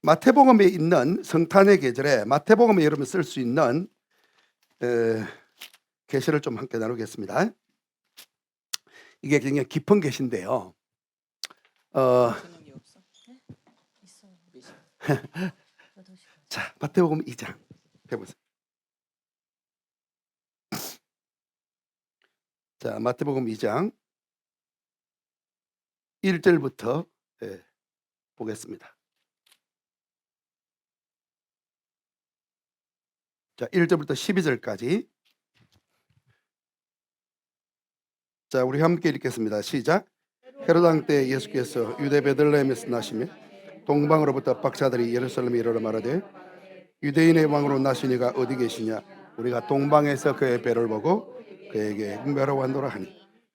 마태복음에 있는 성탄의 계절에 마태복음에 여러분 쓸 수 있는 계시를 좀 함께 나누겠습니다. 이게 굉장히 깊은 계시인데요. 자, 마태복음 2장 해보세요. 자, 마태복음 2장 1절부터 보겠습니다. 자, 1절부터 12절까지. 자, 우리 함께 읽겠습니다. 시작. 헤롯 왕 때 예수께서 유대 베들레헴에서 나시며 동방으로부터 박사들이 예루살렘에 이르러 말하되 유대인의 왕으로 나시니가 어디 계시냐? 우리가 동방에서 그의 배를 보고 그에게 응별하러 왔노라 하니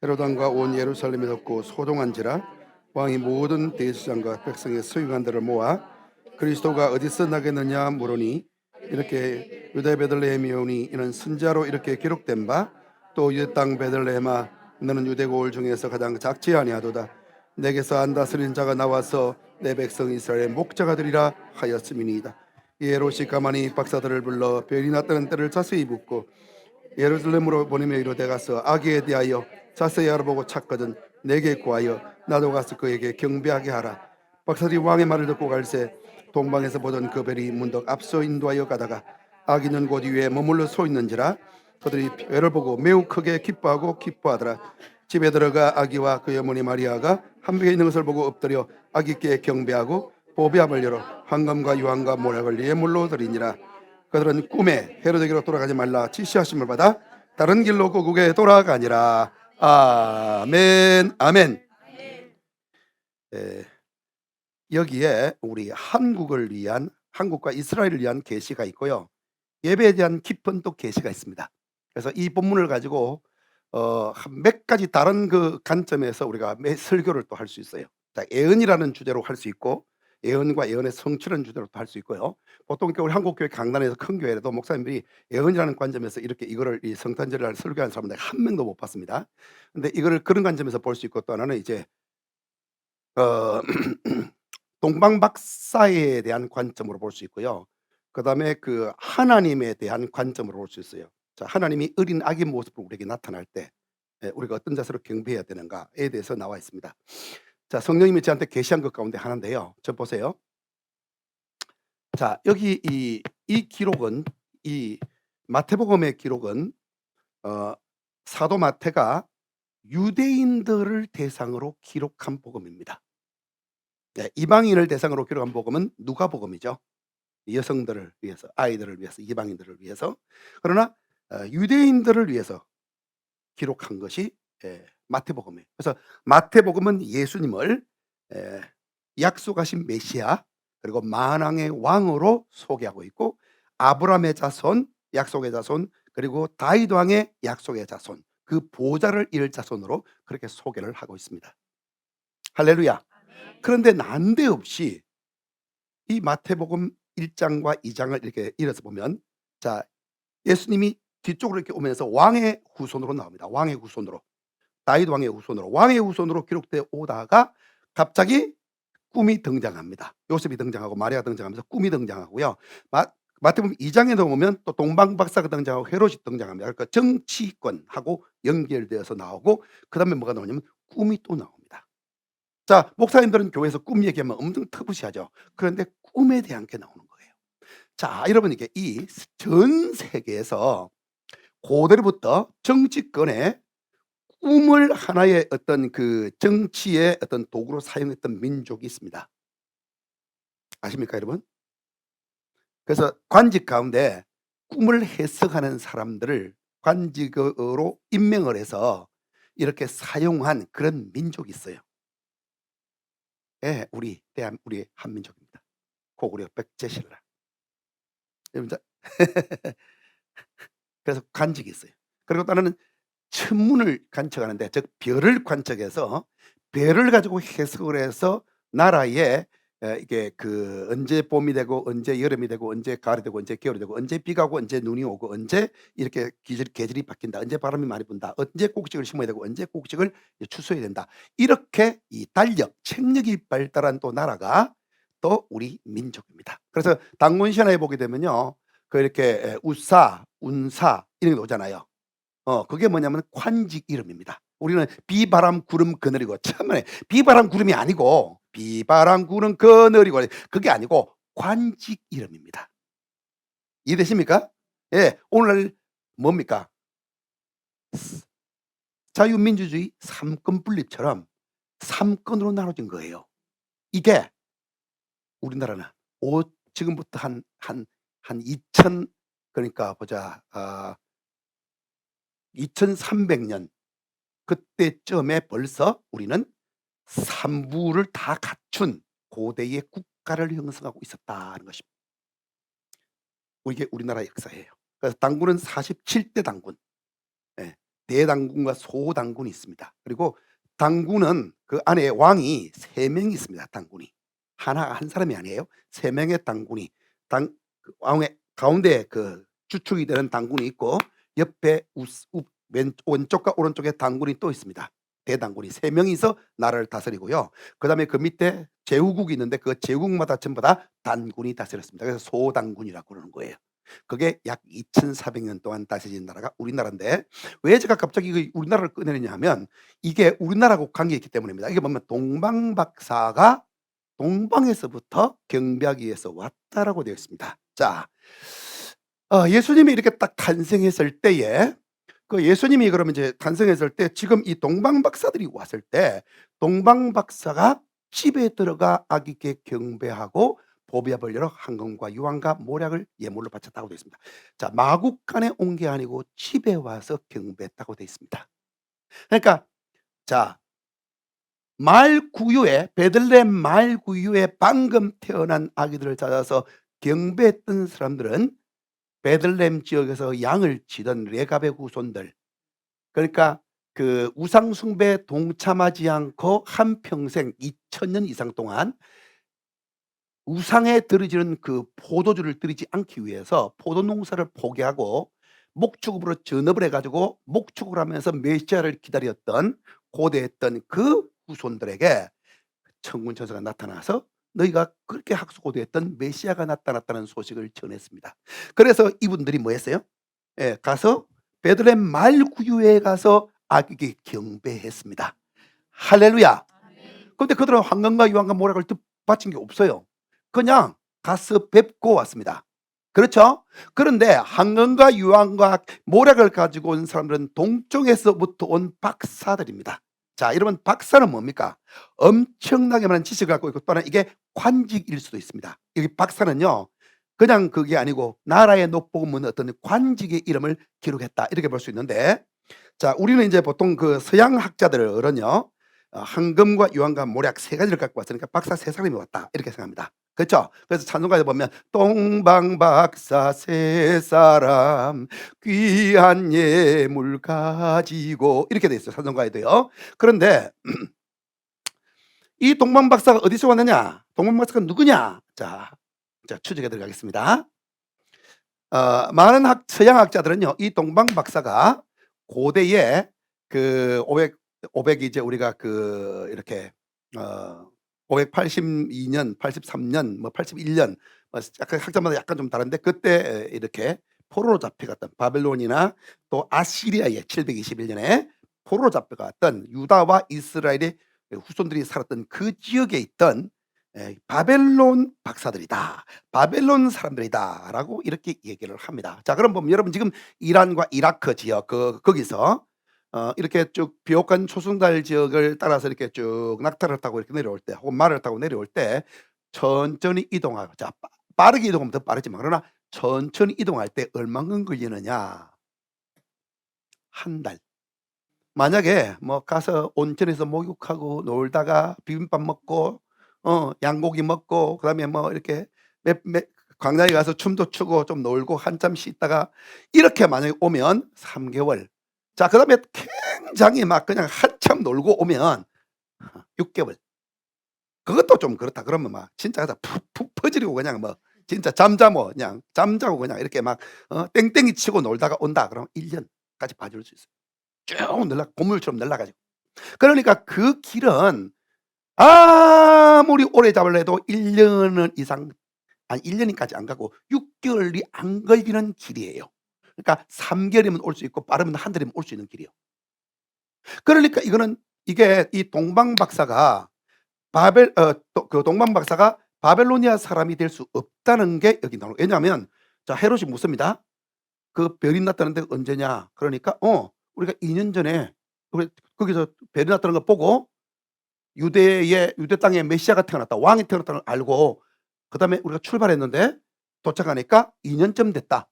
헤롯 왕과 온 예루살렘이 덥고 소동한지라 왕이 모든 대제사장과 백성의 서기관들을 모아 그리스도가 어디서 나겠느냐 물으니 이렇게 유대 베들레헴이 오니 이는 선지자로 이렇게 기록된 바 또 유대 땅 베들레헴아 너는 유대 고을 중에서 가장 작지 아니하도다. 내게서 안 다스리는 자가 나와서 내 백성 이스라엘의 목자가 되리라 하였음이니이다. 헤롯이 가만히 박사들을 불러 별이 났다는 때를 자세히 묻고 예루살렘으로 보내며 이르되 가서 아기에 대하여 자세히 알아보고 찾거든 내게 구하여 나도 가서 그에게 경배하게 하라. 박사들이 왕의 말을 듣고 갈새 동방에서 보던 그 별이 문득 앞서 인도하여 가다가 아기는 곧 위에 머물러 서 있는지라 그들이 별을 보고 매우 크게 기뻐하더라. 집에 들어가 아기와 그의 어머니 마리아가 함께 있는 것을 보고 엎드려 아기께 경배하고 보배함을 열어 황금과 유황과 모략을 예물로 드리니라. 그들은 꿈에 헤로데게로 돌아가지 말라 지시하심을 받아 다른 길로 고국에 돌아가니라. 아멘. 아멘. 여기에 우리 한국과 이스라엘을 위한 계시가 있고요. 예배에 대한 깊은 또 계시가 있습니다. 그래서 이 본문을 가지고 몇 가지 다른 그 관점에서 우리가 설교를 또 할 수 있어요. 자, 예언이라는 주제로 할 수 있고 예언과 예언의 성취라는 주제로 또 할 수 있고요. 보통 우리 한국교회 강단에서 큰 교회라도 목사님들이 예언이라는 관점에서 이렇게 이거를 이 성탄절을 설교하는 사람들 한 명도 못 봤습니다. 근데 이거를 그런 관점에서 볼 수 있고 또 하나는 이제 어 동방박사에 대한 관점으로 볼 수 있고요. 그다음에 그 하나님에 대한 관점으로 볼 수 있어요. 자, 하나님이 어린 아기 모습으로 우리에게 나타날 때 우리가 어떤 자세로 경배해야 되는가에 대해서 나와 있습니다. 자, 성령님이 저한테 계시한 것 가운데 하나인데요. 저 보세요. 자, 여기 이 기록은 이 마태복음의 기록은 사도 마태가 유대인들을 대상으로 기록한 복음입니다. 네, 이방인을 대상으로 기록한 복음은 누가복음이죠. 여성들을 위해서, 아이들을 위해서, 이방인들을 위해서. 그러나 유대인들을 위해서 기록한 것이 마태복음이에요. 그래서 마태복음은 예수님을 약속하신 메시아 그리고 만왕의 왕으로 소개하고 있고 아브라함의 자손, 약속의 자손 그리고 다윗 왕의 약속의 자손 그 보좌를 이을 자손으로 그렇게 소개를 하고 있습니다. 할렐루야. 그런데 난데없이 이 마태복음 1장과 2장을 이렇게 읽어서 보면 자, 예수님이 뒤쪽으로 이렇게 오면서 왕의 후손으로 나옵니다. 왕의 후손으로. 다윗 왕의 후손으로. 왕의 후손으로 기록되어 오다가 갑자기 꿈이 등장합니다. 요셉이 등장하고 마리아가 등장하면서 꿈이 등장하고요. 마태복음 2장에 보면 또 동방박사가 등장하고 헤롯이 등장합니다. 그러니까 정치권하고 연결되어서 나오고 그다음에 뭐가 나오냐면 꿈이 또 나옵니다. 자, 목사님들은 교회에서 꿈 얘기하면 엄청 터부시하죠. 그런데 꿈에 대한 게 나오는 거예요. 자, 여러분 이게 이 전 세계에서 고대로부터 정치권에 꿈을 하나의 어떤 그 정치의 어떤 도구로 사용했던 민족이 있습니다. 아십니까, 여러분? 그래서 관직 가운데 꿈을 해석하는 사람들을 관직으로 임명을 해서 이렇게 사용한 그런 민족이 있어요. 예, 우리 한민족입니다. 고구려 백제신라. 여러분, 그래서 관직이 있어요. 그리고 또 하나는 천문을 관측하는데 즉 별을 관측해서 별을 가지고 해석을 해서 나라에 이게 그 언제 봄이 되고 언제 여름이 되고 언제 가을이 되고 언제 겨울이 되고 언제 비가 오고 언제 눈이 오고 언제 이렇게 계절이 바뀐다 언제 바람이 많이 분다 언제 곡식을 심어야 되고 언제 곡식을 추수해야 된다 이렇게 이 달력 책력이 발달한 또 나라가 또 우리 민족입니다. 그래서 단군 신화에 보게 되면요. 그 이렇게 우사, 운사 이런 게 오잖아요. 그게 뭐냐면 관직 이름입니다. 우리는 비바람 구름 그늘이고 처음에 비바람 구름이 아니고 비바람 구름 그늘이고 그게 아니고 관직 이름입니다. 이해되십니까? 예. 오늘 뭡니까? 자유민주주의 삼권 분립처럼 3권으로 나눠진 거예요. 이게 우리나라는 지금부터 한 2000 그러니까 보자. 2300년 그때쯤에 벌써 우리는 3부를 다 갖춘 고대의 국가를 형성하고 있었다는 것입니다. 이게 우리나라의 역사예요. 그래서 당군은 47대 당군, 예, 대당군과 소당군이 있습니다. 그리고 당군은 그 안에 왕이 3명이 있습니다. 당군이 한 사람이 아니에요. 3명의 당군이 그 왕의 가운데 그 주축이 되는 당군이 있고 옆에 왼쪽과 오른쪽에 당군이 또 있습니다. 대당군이 3명이서 나라를 다스리고요. 그다음에 그 밑에 제후국이 있는데 그 제후국마다 전부 다 단군이 다스렸습니다. 그래서 소당군이라고 그러는 거예요. 그게 약 2400년 동안 다스린 나라가 우리나라인데 왜 제가 갑자기 우리나라를 꺼내느냐 하면 이게 우리나라하고 관계 있기 때문입니다. 이게 뭐냐면 동방박사가 동방에서부터 경배하기위해서 왔다라고 되어 있습니다. 자, 예수님이 이렇게 딱 탄생했을 때에 그 예수님이 그러면 이제 탄생했을 때 지금 이 동방박사들이 왔을 때 동방박사가 집에 들어가 아기께 경배하고 보배압을 열어 황금과 유황과 모략을 예물로 바쳤다고 되어 있습니다. 자, 마국간에 온 게 아니고 집에 와서 경배했다고 되어 있습니다. 그러니까 자, 말구유에 베들레헴 말구유에 방금 태어난 아기들을 찾아서 경배했던 사람들은 베들레헴 지역에서 양을 치던 레갑의 후손들, 그러니까 그 우상 숭배에 동참하지 않고 한평생 2000년 이상 동안 우상에 들여지는 그 포도주를 들이지 않기 위해서 포도 농사를 포기하고 목축업으로 전업을 해 가지고 목축을 하면서 메시아를 기다렸던 고대했던 그 후손들에게 천군 천사가 나타나서 너희가 그렇게 학수고대했던 메시아가 나타났다는 소식을 전했습니다. 그래서 이분들이 뭐 했어요? 예, 가서 베들레헴 말구유에 가서 아기에게 경배했습니다. 할렐루야. 그런데 그들은 황금과 유황과 모략을 바친 게 없어요. 그냥 가서 뵙고 왔습니다. 그렇죠? 그런데 황금과 유황과 모략을 가지고 온 사람들은 동쪽에서부터 온 박사들입니다. 자, 여러분, 박사는 뭡니까? 엄청나게 많은 지식을 갖고 있고 또는 이게 관직일 수도 있습니다. 여기 박사는요, 그냥 그게 아니고 나라의 높복은 어떤 관직의 이름을 기록했다 이렇게 볼 수 있는데, 자, 우리는 이제 보통 그 서양 학자들은요, 황금과 유황과 모략 3가지를 갖고 왔으니까 박사 3사람이 왔다 이렇게 생각합니다. 그렇죠? 그래서 찬송가에 보면 동방박사 3사람 귀한 예물 가지고 이렇게 돼 있어요. 찬송가에도요. 그런데 이 동방박사가 어디서 왔느냐? 동방박사가 누구냐? 자 추적에 들어가겠습니다. 많은 서양 학자들은요, 이 동방박사가 고대에 그 500 이제 우리가 그 이렇게 582년, 83년, 뭐 81년, 약간 학자마다 약간 좀 다른데 그때 이렇게 포로로 잡혀갔던 바벨론이나 또 아시리아에 721년에 포로로 잡혀갔던 유다와 이스라엘의 후손들이 살았던 그 지역에 있던 바벨론 박사들이다, 바벨론 사람들이다라고 이렇게 얘기를 합니다. 자, 그럼 보면 여러분 지금 이란과 이라크 지역 거기서 이렇게 쭉 비옥한 초승달 지역을 따라서 이렇게 쭉 낙타를 타고 이렇게 내려올 때 혹은 말을 타고 내려올 때 천천히 이동하고, 자, 빠르게 이동하면 더 빠르지만 그러나 천천히 이동할 때 얼마큼 걸리느냐? 한 달. 만약에 뭐 가서 온천에서 목욕하고 놀다가 비빔밥 먹고 양고기 먹고 그다음에 뭐 이렇게 광야에 가서 춤도 추고 좀 놀고 한참 쉬다가 이렇게 만약에 오면 3개월. 자, 그다음에 굉장히 막 그냥 한참 놀고 오면 6개월. 그것도 좀 그렇다 그러면 막 진짜 푹 퍼지고 그냥 뭐 진짜 잠자고 그냥 이렇게 막 땡땡이 치고 놀다가 온다 그러면 1년까지 봐줄 수 있어요. 쭉 날라, 고물처럼 날라 가지고. 그러니까 그 길은, 아무리 오래 잡으려 해도 1 년은 이상, 아니 1 년까지 안 가고 6 개월이 안 걸리는 길이에요. 그러니까 3 개월이면 올 수 있고 빠르면 1 달이면 올 수 있는 길이에요. 그러니까 이거는, 이게 이 동방 박사가 그 동방 박사가 바벨로니아 사람이 될 수 없다는 게 여기 나오는, 왜냐하면 자, 헤롯이 묻습니다. "그 별이 났다는 데가 언제냐?" 그러니까 "우리가 2년 전에 우리 거기서 별이 났다는 걸 보고 유대 땅에 메시아가 태어났다. 왕이 태어났다는 걸 알고 그다음에 우리가 출발했는데 도착하니까 2 년쯤 됐다."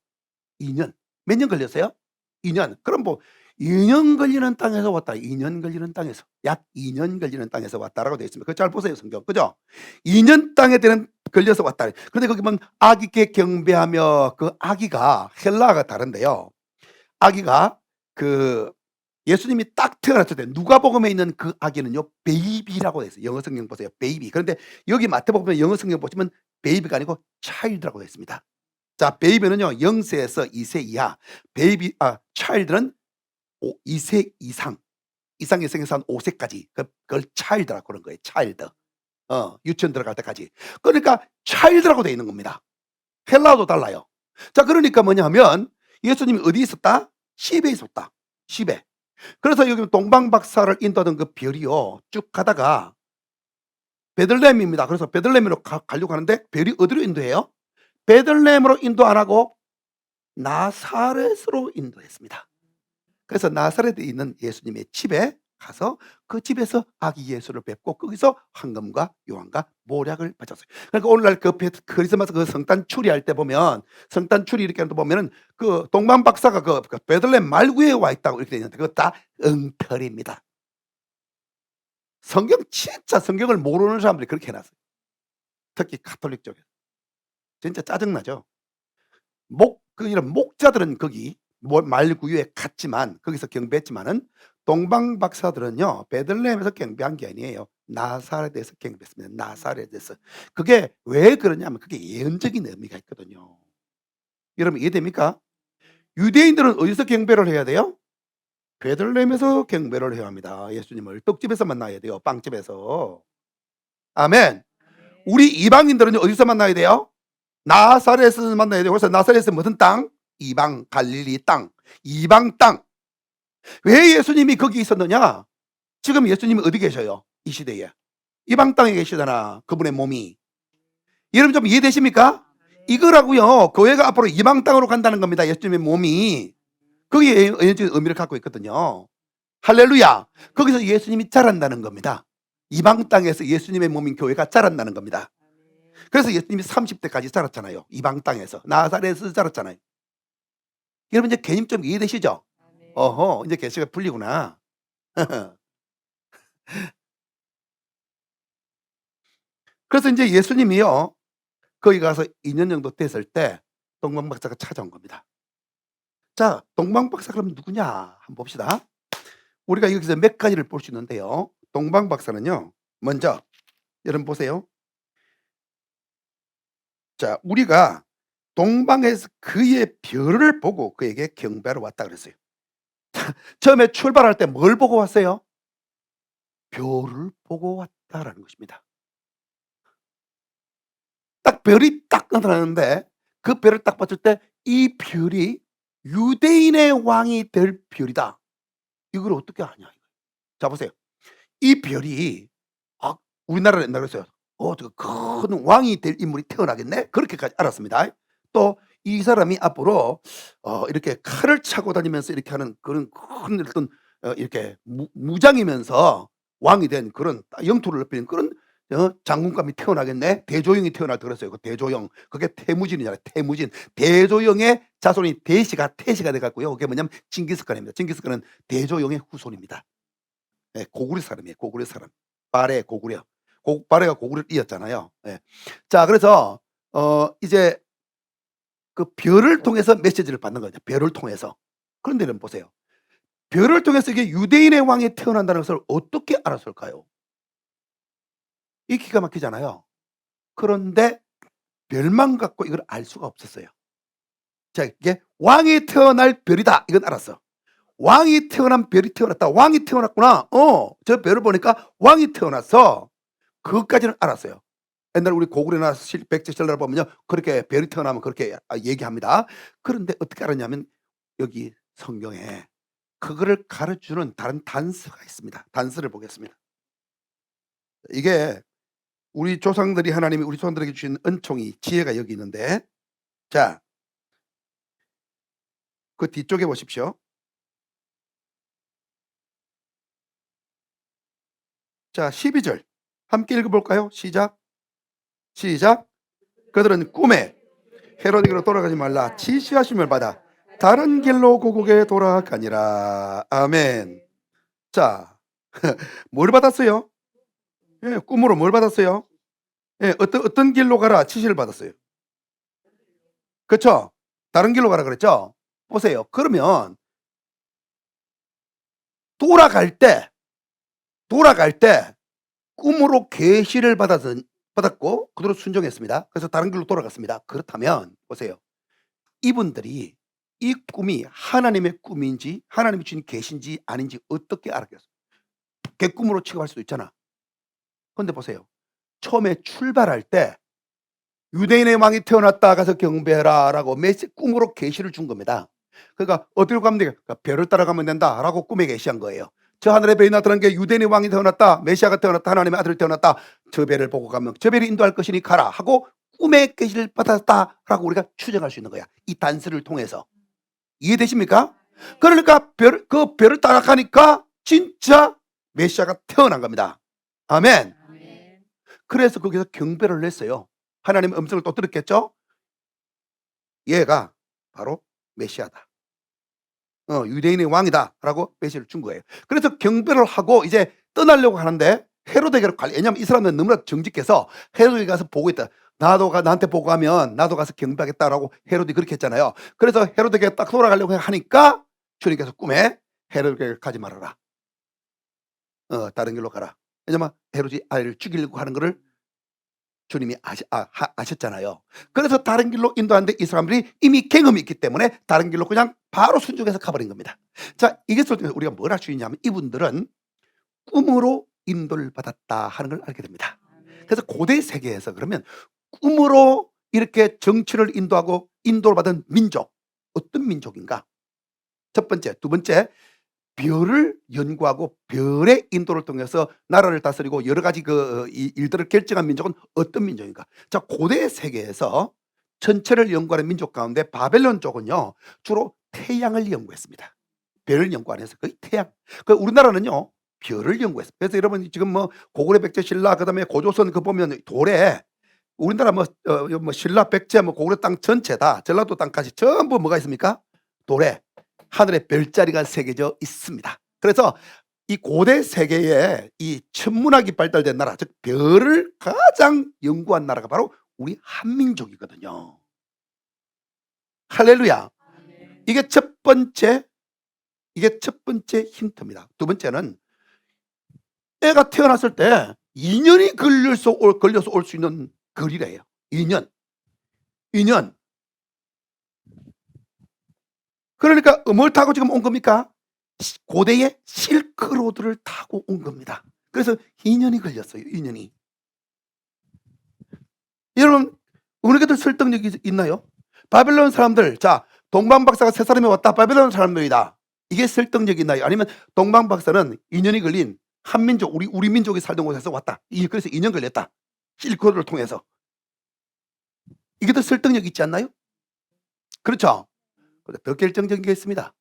2 년. 몇 년 걸렸어요? 2 년. 그럼 뭐 2년 걸리는 땅에서 왔다. 2년 걸리는 땅에서. 약 2년 걸리는 땅에서 왔다라고 되어 있습니다. 그거 잘 보세요, 성경. 그죠? 2년 땅에 되는 걸려서 왔다. 그런데 거기 보면 아기께 경배하며, 그 아기가 헬라어가 다른데요. 아기가 그 예수님이 딱 태어났을 때 누가복음에 있는 그 아기는요, 베이비라고 돼 있어요. 영어 성경 보세요. 베이비. 그런데 여기 마태복음에 영어 성경 보시면 베이비가 아니고 차일드라고 되어 있습니다. 자, 베이비는요 0 세에서 2세 이하, 차일드는 2세 이상, 이상의 생에서 한 5 세까지, 그걸 차일드라고 그런 거예요. 차일드. 유치원 들어갈 때까지. 그러니까 차일드라고 되어 있는 겁니다. 헬라어도 달라요. 자, 그러니까 뭐냐 하면 예수님이 어디 있었다? 시베에 있었다. 시베. 그래서 여기 동방 박사를 인도하던 그 별이요, 쭉 가다가 베들레헴입니다. 그래서 베들레헴으로 가려고 하는데 별이 어디로 인도해요? 베들레헴으로 인도 안 하고 나사렛으로 인도했습니다. 그래서 나사렛에 있는 예수님의 집에 가서 그 집에서 아기 예수를 뵙고 거기서 황금과 요한과 모략을 바쳤어요. 그러니까 오늘날 그 크리스마스 그 성탄 추리할 때 보면, 성탄 추리 이렇게 하는 데 보면은 그 동방 박사가 그 베들레헴 말구에 와 있다고 이렇게 되어 있는데 그거 다 엉터리입니다. 진짜 성경을 모르는 사람들이 그렇게 해 놨어요. 특히 가톨릭 쪽에. 진짜 짜증나죠. 이런 목자들은 거기 말구유에 갔지만 거기서 경배했지만은 동방 박사들은요 베들레헴에서 경배한 게 아니에요. 나사렛에서 경배했습니다. 나사렛에서. 그게 왜 그러냐면 그게 예언적인 의미가 있거든요. 여러분 이해됩니까? 유대인들은 어디서 경배를 해야 돼요? 베들레헴에서 경배를 해야 합니다. 예수님을 떡집에서 만나야 돼요. 빵집에서. 아멘. 우리 이방인들은 어디서 만나야 돼요? 나사렛에서 만나야 돼요. 그래서 나사렛은 무슨 땅? 이방 갈릴리 땅, 이방 땅. 왜 예수님이 거기 있었느냐? 지금 예수님이 어디 계셔요? 이 시대에 이방 땅에 계시잖아. 그분의 몸이. 여러분 좀 이해되십니까? 이거라고요. 교회가 앞으로 이방 땅으로 간다는 겁니다. 예수님의 몸이 거기에 의미적 의미를 갖고 있거든요. 할렐루야. 거기서 예수님이 자란다는 겁니다. 이방 땅에서 예수님의 몸인 교회가 자란다는 겁니다. 그래서 예수님이 30대까지 자랐잖아요. 이방 땅에서 나사렛에서 자랐잖아요. 여러분 이제 개념 좀 이해되시죠? 어허, 이제 개시가 풀리구나. 그래서 이제 예수님이요 거기 가서 2년 정도 됐을 때 동방 박사가 찾아온 겁니다. 자, 동방 박사 그럼 누구냐 한번 봅시다. 우리가 여기서 몇 가지를 볼 수 있는데요. 동방 박사는요, 먼저 여러분 보세요. 자, 우리가 동방에서 그의 별을 보고 그에게 경배하러 왔다 그랬어요. 처음에 출발할 때 뭘 보고 왔어요? 별을 보고 왔다라는 것입니다. 딱 별이 딱 나타나는데 그 별을 딱 봤을 때 이 별이 유대인의 왕이 될 별이다. 이걸 어떻게 아냐? 자, 보세요. 이 별이 우리나라는 옛날에 그랬어요. 저 큰 왕이 될 인물이 태어나겠네? 그렇게까지 알았습니다. 또 이 사람이 앞으로 이렇게 칼을 차고 다니면서 이렇게 하는 그런 큰 어떤 이렇게 무장이면서 왕이 된 그런 영토를 넓히는 그런 장군감이 태어나겠네? 대조영이 태어났다 그랬어요. 그 대조영. 그게 태무진이잖아요. 태무진. 대조영의 자손이 태시가 돼 갖고요. 그게 뭐냐면 징기스칸입니다. 징기스칸은 대조영의 후손입니다. 예, 고구려 사람이에요. 고구려 사람. 발해 고구려. 발해가 고구려를 이었잖아요. 예. 자, 그래서 이제 그 별을 통해서 메시지를 받는 거죠. 별을 통해서. 그런데 여러분 보세요. 별을 통해서 이게 유대인의 왕이 태어난다는 것을 어떻게 알았을까요? 이 기가 막히잖아요. 그런데 별만 갖고 이걸 알 수가 없었어요. 자, 이게 왕이 태어날 별이다. 이건 알았어. 왕이 태어난 별이 태어났다. 왕이 태어났구나. 저 별을 보니까 왕이 태어났어. 그것까지는 알았어요. 옛날에 우리 고구려나 백제신라를 보면요, 그렇게 별이 태어나면 그렇게 얘기합니다. 그런데 어떻게 알았냐면 여기 성경에 그거를 가르쳐주는 다른 단서가 있습니다. 단서를 보겠습니다. 이게 우리 조상들이 하나님이 우리 조상들에게 주신 은총이 지혜가 여기 있는데, 자, 그 뒤쪽에 보십시오. 자, 12절 함께 읽어볼까요? 시작. 그들은 꿈에 헤로디게로 돌아가지 말라 지시하심을 받아 다른 길로 고국에 돌아가니라. 아멘. 자, 뭘 받았어요? 예, 꿈으로 뭘 받았어요? 예, 어떤 길로 가라 지시를 받았어요. 그렇죠? 다른 길로 가라 그랬죠? 보세요. 그러면 돌아갈 때 꿈으로 계시를 받았고 그대로 순종했습니다. 그래서 다른 길로 돌아갔습니다. 그렇다면 보세요. 이분들이 이 꿈이 하나님의 꿈인지 하나님이 주신 계신지 아닌지 어떻게 알았겠어요? 개꿈으로 취급할 수도 있잖아. 그런데 보세요. 처음에 출발할 때 유대인의 왕이 태어났다 가서 경배해라 라고 꿈으로 계시를 준 겁니다. 그러니까 어디로 가면 돼요? 그러니까 별을 따라가면 된다 라고 꿈에 계시한 거예요. 저 하늘의 별이 나타난 게 유대인의 왕이 태어났다, 메시아가 태어났다, 하나님의 아들이 태어났다, 저 별을 보고 가면 저 별이 인도할 것이니 가라 하고 꿈의 계시를 받았다 라고 우리가 추정할 수 있는 거야. 이 단서를 통해서. 이해되십니까? 그러니까 그 별을 따라가니까 진짜 메시아가 태어난 겁니다. 아멘. 그래서 거기서 경배를 냈어요. 하나님의 음성을 또 들었겠죠? 얘가 바로 메시아다. 유대인의 왕이다 라고 메시를 준 거예요. 그래서 경배를 하고 이제 떠나려고 하는데 헤로데게로 왜냐하면 이 사람은 너무나 정직해서 헤로데게 가서 보고 있다. 나한테 보고 가면 나도 가서 경배하겠다라고 헤로데 그렇게 했잖아요. 그래서 헤로데게 딱 돌아가려고 하니까 주님께서 꿈에 헤로데게 가지 말아라. 다른 길로 가라. 왜냐면 헤로데 아이를 죽이려고 하는 거를 주님이 아셨잖아요. 그래서 다른 길로 인도하는데 이 사람들이 이미 경험이 있기 때문에 다른 길로 그냥 바로 순종해서 가버린 겁니다. 자, 이것을 통해서 우리가 뭘 할 수 있냐면 이분들은 꿈으로 인도를 받았다 하는 걸 알게 됩니다. 그래서 고대 세계에서 그러면 꿈으로 이렇게 정치를 인도하고 인도를 받은 민족, 어떤 민족인가? 첫 번째, 두 번째, 별을 연구하고 별의 인도를 통해서 나라를 다스리고 여러 가지 일들을 결정한 민족은 어떤 민족인가? 자, 고대 세계에서 전체를 연구하는 민족 가운데 바벨론 쪽은요 주로 태양을 연구했습니다. 별을 연구 안 해서 거의 태양. 우리나라는요 별을 연구했어요. 그래서 여러분 지금 뭐 고구려, 백제, 신라 그다음에 고조선 그 보면 돌에 우리나라 뭐 신라, 백제, 뭐 고구려 땅 전체 다 전라도 땅까지 전부 뭐가 있습니까? 돌에 하늘에 별자리가 새겨져 있습니다. 그래서 이 고대 세계에 이 천문학이 발달된 나라, 즉 별을 가장 연구한 나라가 바로 우리 한민족이거든요. 할렐루야. 이게 첫 번째 힌트입니다. 두 번째는 애가 태어났을 때 2년이 걸려서 올 수 있는 거리래요. 2년. 그러니까 뭘 타고 지금 온 겁니까? 고대의 실크로드를 타고 온 겁니다. 그래서 2년이 걸렸어요. 2년이. 여러분 우리가들 설득력이 있나요? 바벨론 사람들, 자 동방박사가 세 사람이 왔다, 바벨론 사람들이다. 이게 설득력이 있나요? 아니면 동방박사는 2년이 걸린 한민족, 우리 민족이 살던 곳에서 왔다, 그래서 2년 걸렸다, 실크로드를 통해서. 이게 더 설득력 있지 않나요? 그렇죠? 더 결정적인 게 있습니다.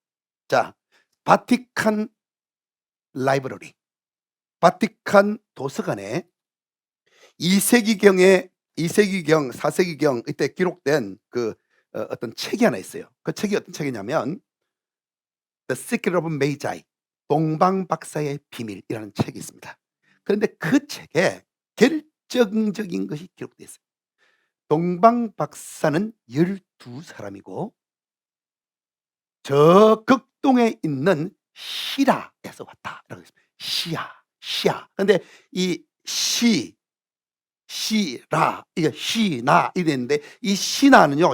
자, 바티칸 라이브러리, 바티칸 도서관에 2세기경, 4세기경 이때 기록된 어떤 책이 하나 있어요. 그 책이 어떤 책이냐면 The Secret of Magi, 동방박사의 비밀이라는 책이 있습니다. 그런데 그 책에 결정적인 것이 기록되어 있어요. 동방박사는 12사람이고 저 극동에 있는 시라에서 왔다라고 했습니다. 시야. 그런데 이 시라, 이게 시나 이랬는데 이 시나는요,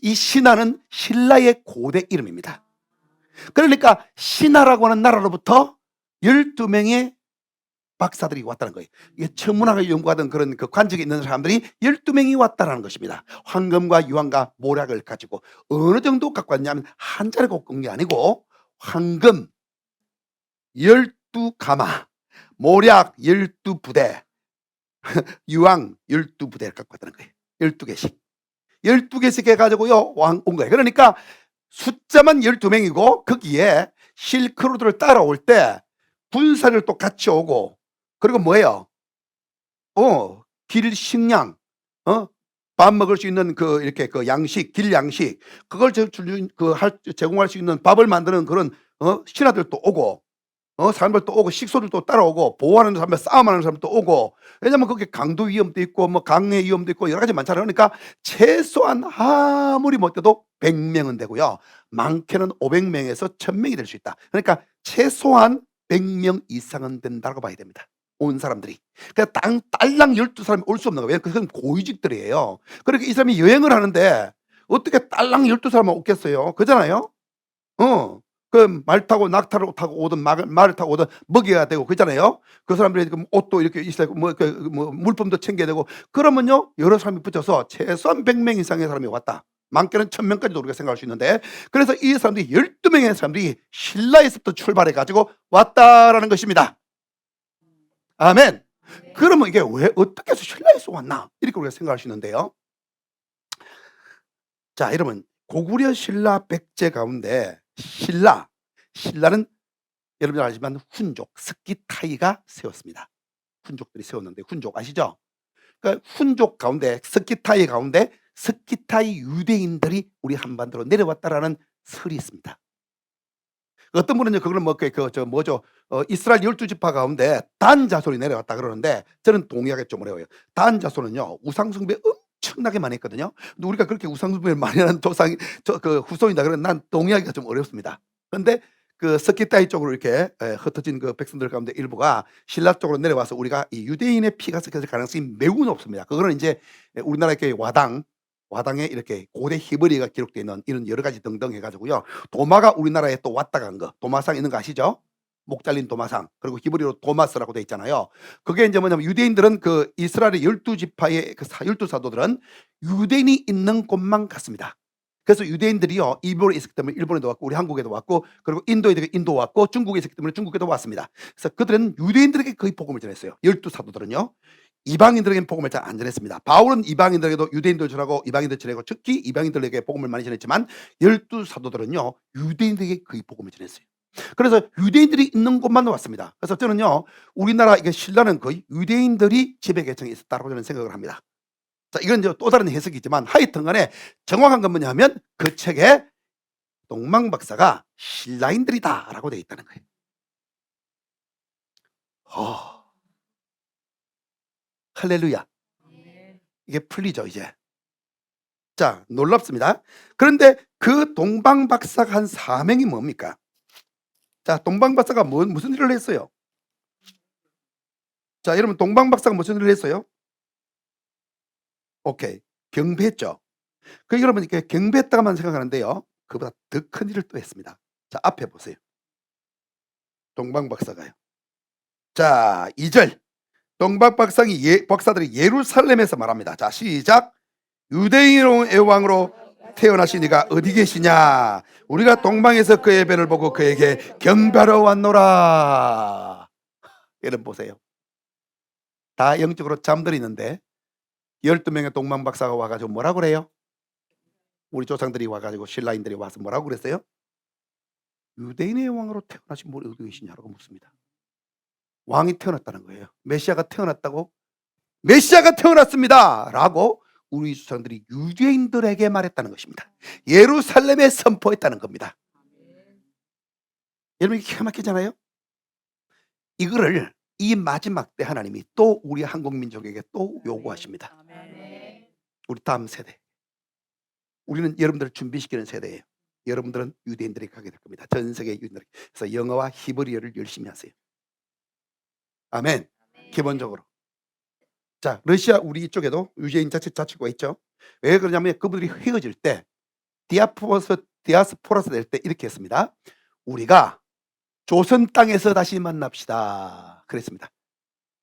이 시나는 신라의 고대 이름입니다. 그러니까 시나라고 하는 나라로부터 12명의 박사들이 왔다는 거예요. 이게 천문학을 연구하던 그런 그 관직에 있는 사람들이 12명이 왔다는 것입니다. 황금과 유황과 모략을 가지고 어느 정도 갖고 왔냐면 한 자리 갖고 온 게 아니고 황금 12가마, 모략 12부대, 유황 12부대를 갖고 왔다는 거예요. 12개씩. 12개씩 해가지고요, 온 거예요. 그러니까 숫자만 12명이고 거기에 실크로드를 따라올 때 군사를 또 같이 오고, 그리고 뭐예요? 길 식량, 밥 먹을 수 있는 그 이렇게 그 양식, 길 양식, 그걸 제공할 수 있는 밥을 만드는 그런 신하들도 오고, 사람들도 오고, 식소들도 따라오고, 보호하는 사람들, 싸움하는 사람도 오고. 왜냐면 거기 강도 위험도 있고 뭐 강해 위험도 있고 여러 가지 많잖아요. 그러니까 최소한 아무리 못해도 100명은 되고요, 많게는 500명에서 1000명이 될 수 있다. 그러니까 최소한 100명 이상은 된다고 봐야 됩니다. 온 사람들이. 그러니까 딸랑 12사람이 올 수 없는 거예요. 그건 고위직들이에요. 그러니까 이 사람이 여행을 하는데 어떻게 딸랑 12사람만 오겠어요? 그잖아요. 그 말 타고 낙타를 타고 오든 말을 타고 오든 먹여야 되고 그잖아요. 그 사람들이 옷도 이렇게 있어야 되고 뭐 물품도 챙겨야 되고. 그러면요, 여러 사람이 붙여서 최소한 100명 이상의 사람이 왔다. 많게는 1000명까지도 우리가 생각할 수 있는데, 그래서 이 사람들이 12명의 사람들이 신라에서부터 출발해 가지고 왔다라는 것입니다. 아멘. 그러면 이게 왜 어떻게 해서 신라에서 왔나, 이렇게 우리가 생각할 수 있는데요. 자, 여러분, 고구려 신라 백제 가운데 신라는 여러분 알지만 훈족 스키타이가 세웠습니다. 훈족들이 세웠는데, 훈족 아시죠? 그러니까 훈족 가운데, 스키타이 가운데 스키타이 유대인들이 우리 한반도로 내려왔다라는 설이 있습니다. 어떤 분은 그걸 이스라엘 12지파 가운데 단 자손이 내려왔다 그러는데, 저는 동의하기 좀 어려워요. 단 자손은요, 우상숭배 엄청나게 많이 했거든요. 근데 우리가 그렇게 우상숭배를 많이 하는 후손이다 그러면 난 동의하기가 좀 어렵습니다. 근데 그 스키타이 쪽으로 이렇게 흩어진 그 백성들 가운데 일부가 신라 쪽으로 내려와서 우리가 이 유대인의 피가 섞였을 가능성이 매우 높습니다. 그거는 이제 우리나라의 와당에 이렇게 고대 히브리가 기록되어 있는 이런 여러 가지 등등 해가지고요, 도마가 우리나라에 또 왔다 간 거, 도마상 있는 거 아시죠? 목 잘린 도마상, 그리고 히브리로 도마스라고 돼 있잖아요. 그게 이제 뭐냐면, 유대인들은 그 이스라엘의 12지파의 그 12사도들은 유대인이 있는 곳만 갔습니다. 그래서 유대인들이요, 일본에 있었기 때문에 일본에도 왔고, 우리 한국에도 왔고, 그리고 인도에 인도 왔고, 중국에 있었기 때문에 중국에도 왔습니다. 그래서 그들은 유대인들에게 거의 복음을 전했어요. 12사도들은요. 이방인들에게는 복음을 잘 안 전했습니다. 바울은 이방인들에게도 유대인들 전하고 이방인들 전하고, 특히 이방인들에게 복음을 많이 전했지만 12사도들은요, 유대인들에게 거의 복음을 전했어요. 그래서 유대인들이 있는 곳만 왔습니다. 그래서 저는요, 우리나라 이게 신라는 거의 유대인들이 지배 계층에 있었다고 저는 생각을 합니다. 자, 이건 이제 또 다른 해석이지만 하여튼 간에 정확한 건 뭐냐면, 그 책에 동방 박사가 신라인들이다라고 되어 있다는 거예요. 할렐루야. 이게 풀리죠 이제. 자, 놀랍습니다. 그런데 그 동방 박사가 한 사명이 뭡니까? 자, 동방 박사가 무슨 일을 했어요? 자, 여러분, 동방 박사가 무슨 일을 했어요? 오케이, 경배했죠. 그 여러분 이렇게 경배했다고만 생각하는데요, 그보다 더 큰 일을 또 했습니다. 자, 앞에 보세요. 동방 박사가요. 자, 2절. 동방 박사들이 예루살렘에서 말합니다. 자, 시작. 유대인의 왕으로 태어나신 이가 어디 계시냐? 우리가 동방에서 그의 배를 보고 그에게 경배하러 왔노라. 여러분 보세요. 다 영적으로 잠들이는데 12명의 동방 박사가 와가지고 뭐라고 그래요? 우리 조상들이 와가지고 신라인들이 와서 뭐라고 그랬어요? 유대인의 왕으로 태어나신 분이 어디 계시냐라고 묻습니다. 왕이 태어났다는 거예요. 메시아가 태어났다고? 메시아가 태어났습니다 라고 우리 조상들이 유대인들에게 말했다는 것입니다. 예루살렘에 선포했다는 겁니다. 여러분, 이게 기가 막히잖아요. 이거를 이 마지막 때 하나님이 또 우리 한국 민족에게 또 요구하십니다. 우리 다음 세대, 우리는 여러분들을 준비시키는 세대예요. 여러분들은 유대인들이 가게 될 겁니다. 전 세계 유대인들. 그래서 영어와 히브리어를 열심히 하세요. 아멘. 기본적으로. 자, 러시아 우리 이쪽에도 유대인 자치구가 있죠. 왜 그러냐면 그분들이 헤어질 때 디아스포라스 될 때 이렇게 했습니다. 우리가 조선 땅에서 다시 만납시다 그랬습니다.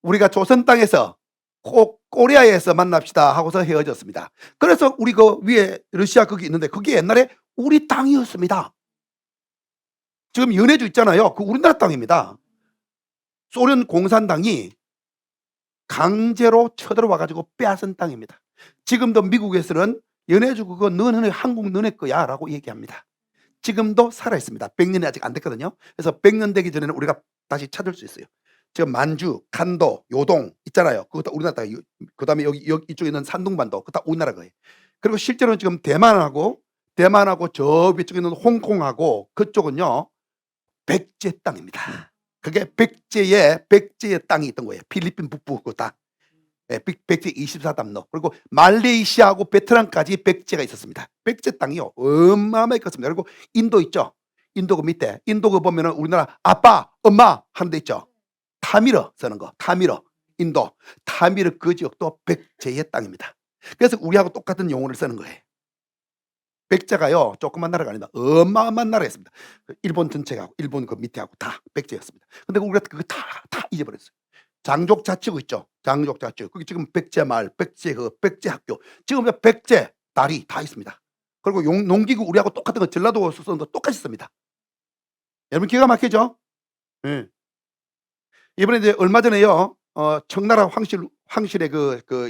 우리가 조선 땅에서 꼭 코리아에서 만납시다 하고서 헤어졌습니다. 그래서 우리 그 위에 러시아 거기 있는데 그게 옛날에 우리 땅이었습니다. 지금 연해주 있잖아요. 그 우리나라 땅입니다. 소련 공산당이 강제로 쳐들어와 가지고 빼앗은 땅입니다. 지금도 미국에서는 연해주 그거 너는 한국 너네 거야 라고 얘기합니다. 지금도 살아있습니다. 100년이 아직 안 됐거든요. 그래서 100년 되기 전에는 우리가 다시 찾을 수 있어요. 지금 만주, 간도, 요동 있잖아요. 그거 다 우리나라 땅이에요. 그다음에 여기 이쪽에 있는 산둥반도 그거 다 우리나라 거예요. 그리고 실제로는 지금 대만하고 저 위쪽에 있는 홍콩하고 그쪽은요 백제 땅입니다. 그게 백제의 땅이 있던 거예요. 필리핀 북부 그거 다. 예, 백제 24담로 그리고 말레이시아하고 베트남까지 백제가 있었습니다. 백제 땅이요 어마어마하게 컸습니다. 그리고 인도 있죠. 인도 그 밑에 인도 그 보면은 우리나라 아빠 엄마 하는 데 있죠. 타미르 쓰는 거 타미르 인도 타미르 그 지역도 백제의 땅입니다. 그래서 우리하고 똑같은 용어를 쓰는 거예요. 백제가요 조그만 나라가 아니다. 어마어마한 나라였습니다. 일본 전체하고 일본 그 밑에하고 다 백제였습니다. 근데 우리가 그거 다 잊어버렸어요. 장족자치구 있죠. 장족자치구 거기 지금 백제마을, 백제河, 백제학교 지금 백제 다리 다 있습니다. 그리고 농기구 우리하고 똑같은 거 전라도 쓰는 거 똑같이 씁니다. 여러분 기가 막히죠? 예. 이번에 이제 얼마 전에요 청나라 황실의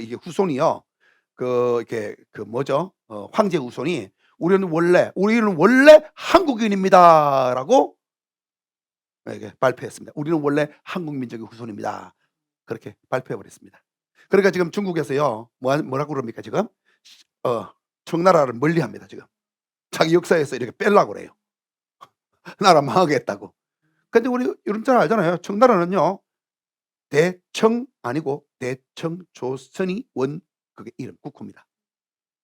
이게 후손이요 이렇게 뭐죠 황제 후손이 우리는 원래 한국인입니다라고 이게 발표했습니다. 우리는 원래 한국 민족의 후손입니다. 그렇게 발표해 버렸습니다. 그러니까 지금 중국에서요 뭐라고 그럽니까 지금 청나라를 멀리합니다. 지금 자기 역사에서 이렇게 빼려고 그래요. 나라 망하게 했다고. 근데 우리 여러분 잘 알잖아요. 청나라는요 대청 아니고 대청조선이 원 그게 이름 국호입니다.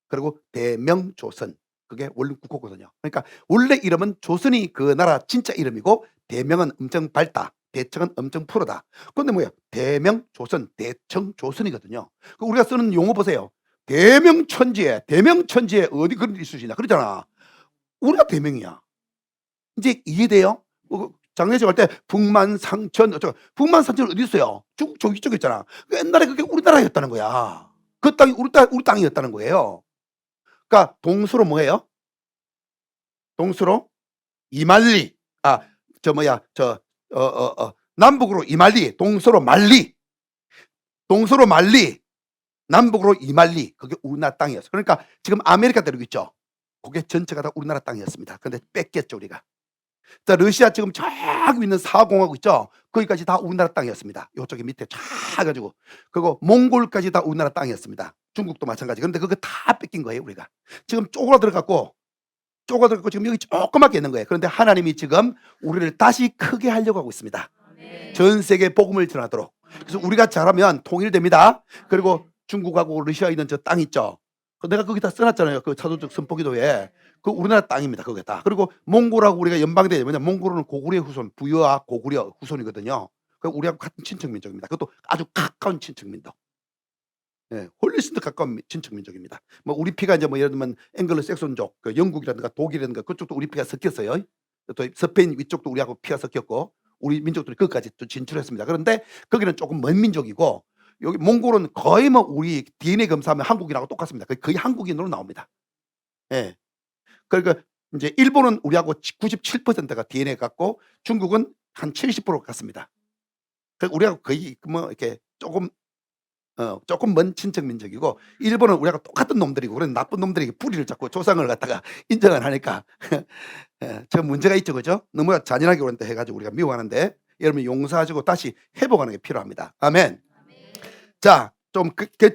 그리고 대명조선 그게 원래 국호거든요. 그러니까 원래 이름은 조선이 그 나라 진짜 이름이고 대명은 엄청 밝다. 대청은 엄청 푸르다. 그런데 뭐야? 대명조선, 대청조선이거든요. 우리가 쓰는 용어 보세요. 대명천지에 어디 그런 일이 있으시냐 그러잖아. 우리가 대명이야. 이제 이해돼요? 장례식 할 때 북만상천 북만상천 어디 있어요? 저기 쪽에 있잖아. 옛날에 그게 우리나라였다는 거야. 그 땅이 우리 땅이었다는 거예요. 그러니까 동수로 뭐예요? 동수로 이말리 남북으로 이말리 동서로 말리 남북으로 이말리 그게 우리나라 땅이었어. 그러니까 지금 아메리카 대륙 있죠. 그게 전체가 다 우리나라 땅이었습니다. 근데 뺏겼죠 우리가. 자 러시아 지금 저기 있는 사공화국 있죠. 거기까지 다 우리나라 땅이었습니다. 요쪽에 밑에 쫙 가지고 그리고 몽골까지 다 우리나라 땅이었습니다. 중국도 마찬가지. 그런데 그거 다 뺏긴 거예요 우리가. 지금 쪼그라들어갖고 지금 여기 조그맣게 있는 거예요. 그런데 하나님이 지금 우리를 다시 크게 하려고 하고 있습니다. 전 세계 복음을 전하도록. 그래서 우리가 잘하면 통일됩니다. 그리고 중국하고 러시아에 있는 저 땅 있죠. 내가 거기다 써놨잖아요. 그 차도적 선포기도에 그 우리나라 땅입니다. 거기다. 그리고 몽골하고 우리가 연방돼 뭐냐 몽골은 고구려 후손 부여와 고구려 후손이거든요. 그 우리하고 같은 친척 민족입니다. 그것도 아주 가까운 친척 민족. 예, 훨씬 더 가까운 친척 민족입니다. 뭐 우리 피가 이제 뭐 예를 들면 앵글로색손족, 그 영국이라든가 독일이라든가 그쪽도 우리 피가 섞였어요. 또 스페인 위쪽도 우리하고 피가 섞였고 우리 민족들이 거기까지 또 진출했습니다. 그런데 거기는 조금 먼 민족이고 여기 몽골은 거의 뭐 우리 DNA 검사하면 한국인하고 똑같습니다. 거의 한국인으로 나옵니다. 예. 그러니까 이제 일본은 우리하고 97%가 DNA 같고 중국은 한 70% 같습니다. 그 우리하고 거의 뭐 이렇게 조금 먼 친척 민족이고 일본은 우리하고 똑같은 놈들이고 그런 나쁜 놈들이 뿌리를 잡고 조상을 갖다가 인정을 하니까 저 문제가 있죠, 그죠? 너무 잔인하게 그런데 해가지고 우리가 미워하는데 여러분 용서하시고 다시 회복하는 게 필요합니다. 아멘. 자, 좀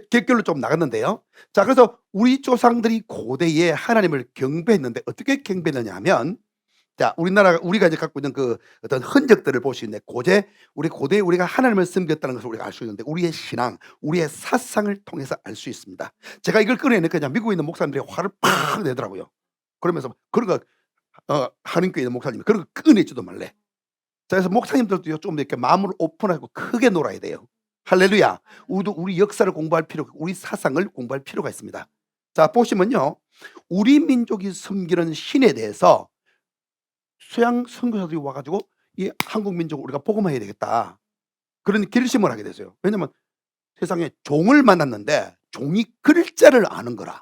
객결로 좀 나갔는데요. 자, 그래서 우리 조상들이 고대에 하나님을 경배했는데 어떻게 경배했느냐 하면 자, 우리가 이제 갖고 있는 그 어떤 흔적들을 볼 수 있는데 고대에 우리가 하나님을 섬겼다는 것을 우리가 알 수 있는데 우리의 신앙, 우리의 사상을 통해서 알 수 있습니다. 제가 이걸 꺼내니까 그냥 미국에 있는 목사님들이 화를 팍 내더라고요. 그러면서 그런 거 한인교회 있는 목사님이 그런 거 꺼내지도 말래. 자, 그래서 목사님들도 좀 이렇게 마음을 오픈하고 크게 놀아야 돼요. 할렐루야. 우리 역사를 공부할 필요가 우리 사상을 공부할 필요가 있습니다. 자, 보시면요. 우리 민족이 섬기는 신에 대해서 서양 선교사들이 와가지고 이 한국 민족 우리가 복음화해야 되겠다. 그런 결심을 하게 됐어요. 왜냐면 세상에 종을 만났는데 종이 글자를 아는 거라.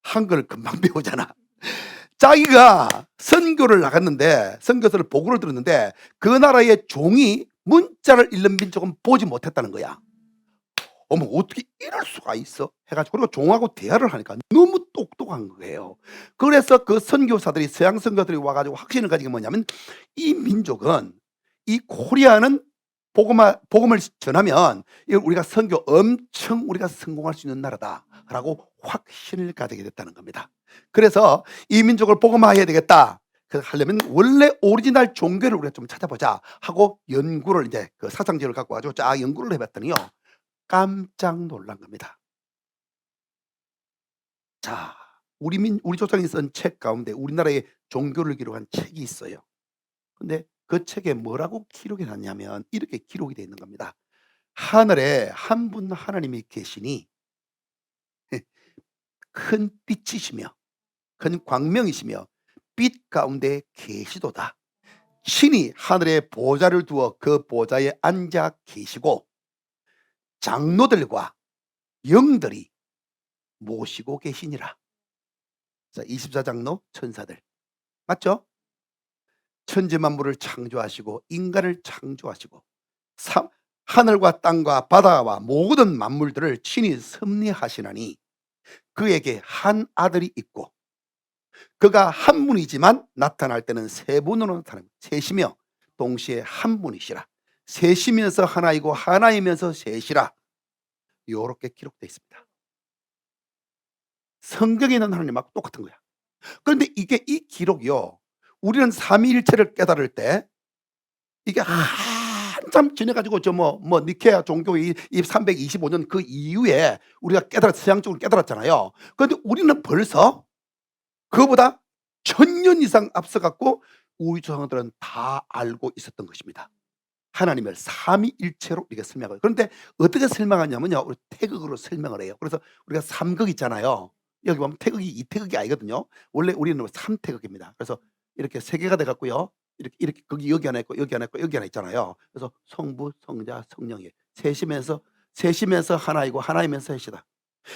한글을 금방 배우잖아. 자기가 선교를 나갔는데 선교서를 보고를 들었는데 그 나라의 종이 문자를 읽는 민족은 보지 못했다는 거야. 어머 어떻게 이럴 수가 있어? 해가지고 그리고 종하고 대화를 하니까 너무 똑똑한 거예요. 그래서 그 선교사들이 서양 선교들이 와가지고 확신을 가진 게 뭐냐면 이 민족은 이 코리아는 복음을 전하면 이거 우리가 선교 엄청 우리가 성공할 수 있는 나라다라고 확신을 가지게 됐다는 겁니다. 그래서 이 민족을 복음화해야 되겠다. 그래서 하려면 원래 오리지널 종교를 우리가 좀 찾아보자 하고 연구를 이제 그 사상지를 갖고 가지고 쫙 연구를 해봤더니요. 깜짝 놀란 겁니다. 자, 우리 조상이 쓴 책 가운데 우리나라의 종교를 기록한 책이 있어요. 근데 그 책에 뭐라고 기록이 났냐면 이렇게 기록이 되어 있는 겁니다. 하늘에 한 분 하나님이 계시니 큰 빛이시며 큰 광명이시며 빛 가운데 계시도다. 신이 하늘에 보좌를 두어 그 보좌에 앉아 계시고 장로들과 영들이 모시고 계시니라. 자, 24장로 천사들. 맞죠? 천지 만물을 창조하시고 인간을 창조하시고 하늘과 땅과 바다와 모든 만물들을 친히 섭리하시나니 그에게 한 아들이 있고 그가 한 분이지만 나타날 때는 세 분으로 나타납니다. 셋이며 동시에 한 분이시라. 셋이면서 하나이고 하나이면서 셋이라. 요렇게 기록되어 있습니다. 성경에 있는 하나님하고 똑같은 거야. 그런데 이게 이 기록이요. 우리는 삼위일체를 깨달을 때 이게 한참 지내가지고 니케아 종교의 이 325년 그 이후에 우리가 서양적으로 깨달았잖아요. 그런데 우리는 벌써 그거보다 1000년 이상 앞서갖고 우리 조상들은 다 알고 있었던 것입니다. 하나님을 삼위일체로 이렇게 설명해요. 그런데 어떻게 설명하냐면요, 우리 태극으로 설명을 해요. 그래서 우리가 삼극 있잖아요. 여기 보면 태극이 이태극이 아니거든요. 원래 우리는 삼태극입니다. 그래서 이렇게 세 개가 돼갖고요. 이렇게 거기 여기 하나 있고 여기 하나 있고 여기 하나 있잖아요. 그래서 성부, 성자, 성령이 셋이면서 하나이고 하나이면서 셋이다.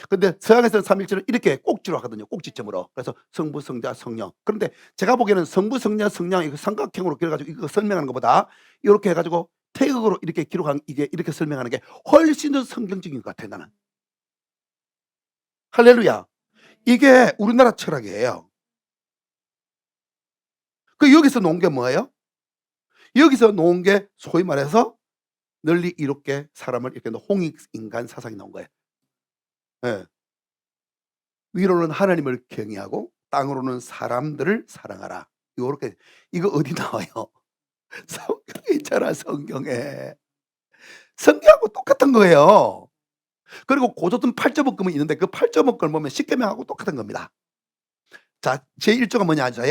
근데 서양에서는 삼일체를 이렇게 꼭지로 하거든요. 꼭지점으로. 그래서 성부, 성자, 성령. 그런데 제가 보기에는 성부, 성자, 성령 이거 삼각형으로 그려가지고 이거 설명하는 것보다 이렇게 해가지고 태극으로 이렇게 기록한 이게 이렇게 설명하는 게 훨씬 더 성경적인 것 같아요. 나는. 할렐루야. 이게 우리나라 철학이에요. 그 여기서 놓은 게 뭐예요? 여기서 놓은 게 소위 말해서 널리 이롭게 사람을 이렇게 홍익인간 사상이 나온 거예요. 예. 위로는 하나님을 경외하고 땅으로는 사람들을 사랑하라. 요렇게 이거 어디 나와요? 성경에 있잖아. 성경에. 성경하고 똑같은 거예요. 그리고 고조선 8조법금이 있는데 그 8조법금을 보면 십계명하고 똑같은 겁니다. 자, 제1조가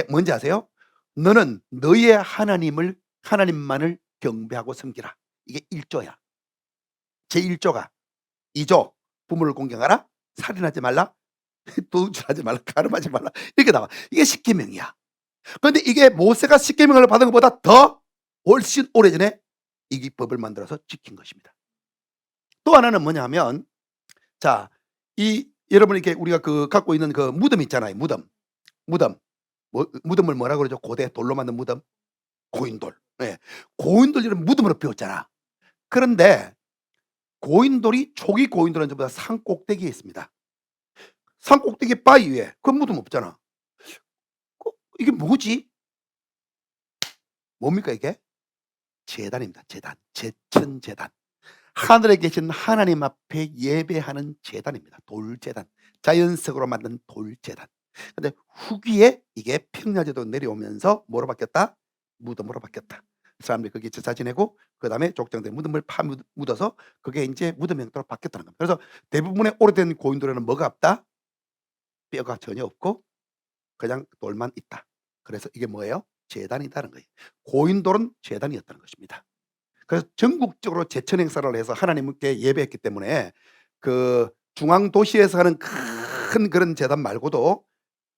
뭔지 아세요? 너는 너의 하나님만을 경배하고 섬기라. 이게 1조야. 제1조가 2조 부모를 공경하라. 살인하지 말라. 도둑질하지 말라. 가늠하지 말라. 이렇게 나와. 이게 십계명이야. 그런데 이게 모세가 십계명을 받은 것보다 더 훨씬 오래전에 이 법을 만들어서 지킨 것입니다. 또 하나는 뭐냐면 자, 여러분 이렇게 우리가 갖고 있는 그 무덤 있잖아요. 무덤. 무덤을 뭐라고 그러죠? 고대 돌로 만든 무덤. 고인돌. 예. 고인돌이는 무덤으로 배웠잖아. 그런데 초기 고인돌은 전부 다 산 꼭대기에 있습니다. 산 꼭대기 바위 위에 그 무덤 없잖아. 이게 뭐지? 뭡니까 이게? 제단입니다. 제단. 제천제단. 하늘에 계신 하나님 앞에 예배하는 제단입니다. 돌제단. 자연석으로 만든 돌제단. 근데 후기에 이게 평야제도 내려오면서 뭐로 바뀌었다? 무덤으로 바뀌었다. 사람들이 거기에 제사 지내고 그다음에 족장된 무덤을 묻어서 그게 이제 무덤 형태로 바뀌었다는 겁니다. 그래서 대부분의 오래된 고인돌에는 뭐가 없다? 뼈가 전혀 없고 그냥 돌만 있다. 그래서 이게 뭐예요? 제단이다는 거예요. 고인돌은 제단이었다는 것입니다. 그래서 전국적으로 제천 행사를 해서 하나님께 예배했기 때문에 그 중앙 도시에서 하는 큰 그런 제단 말고도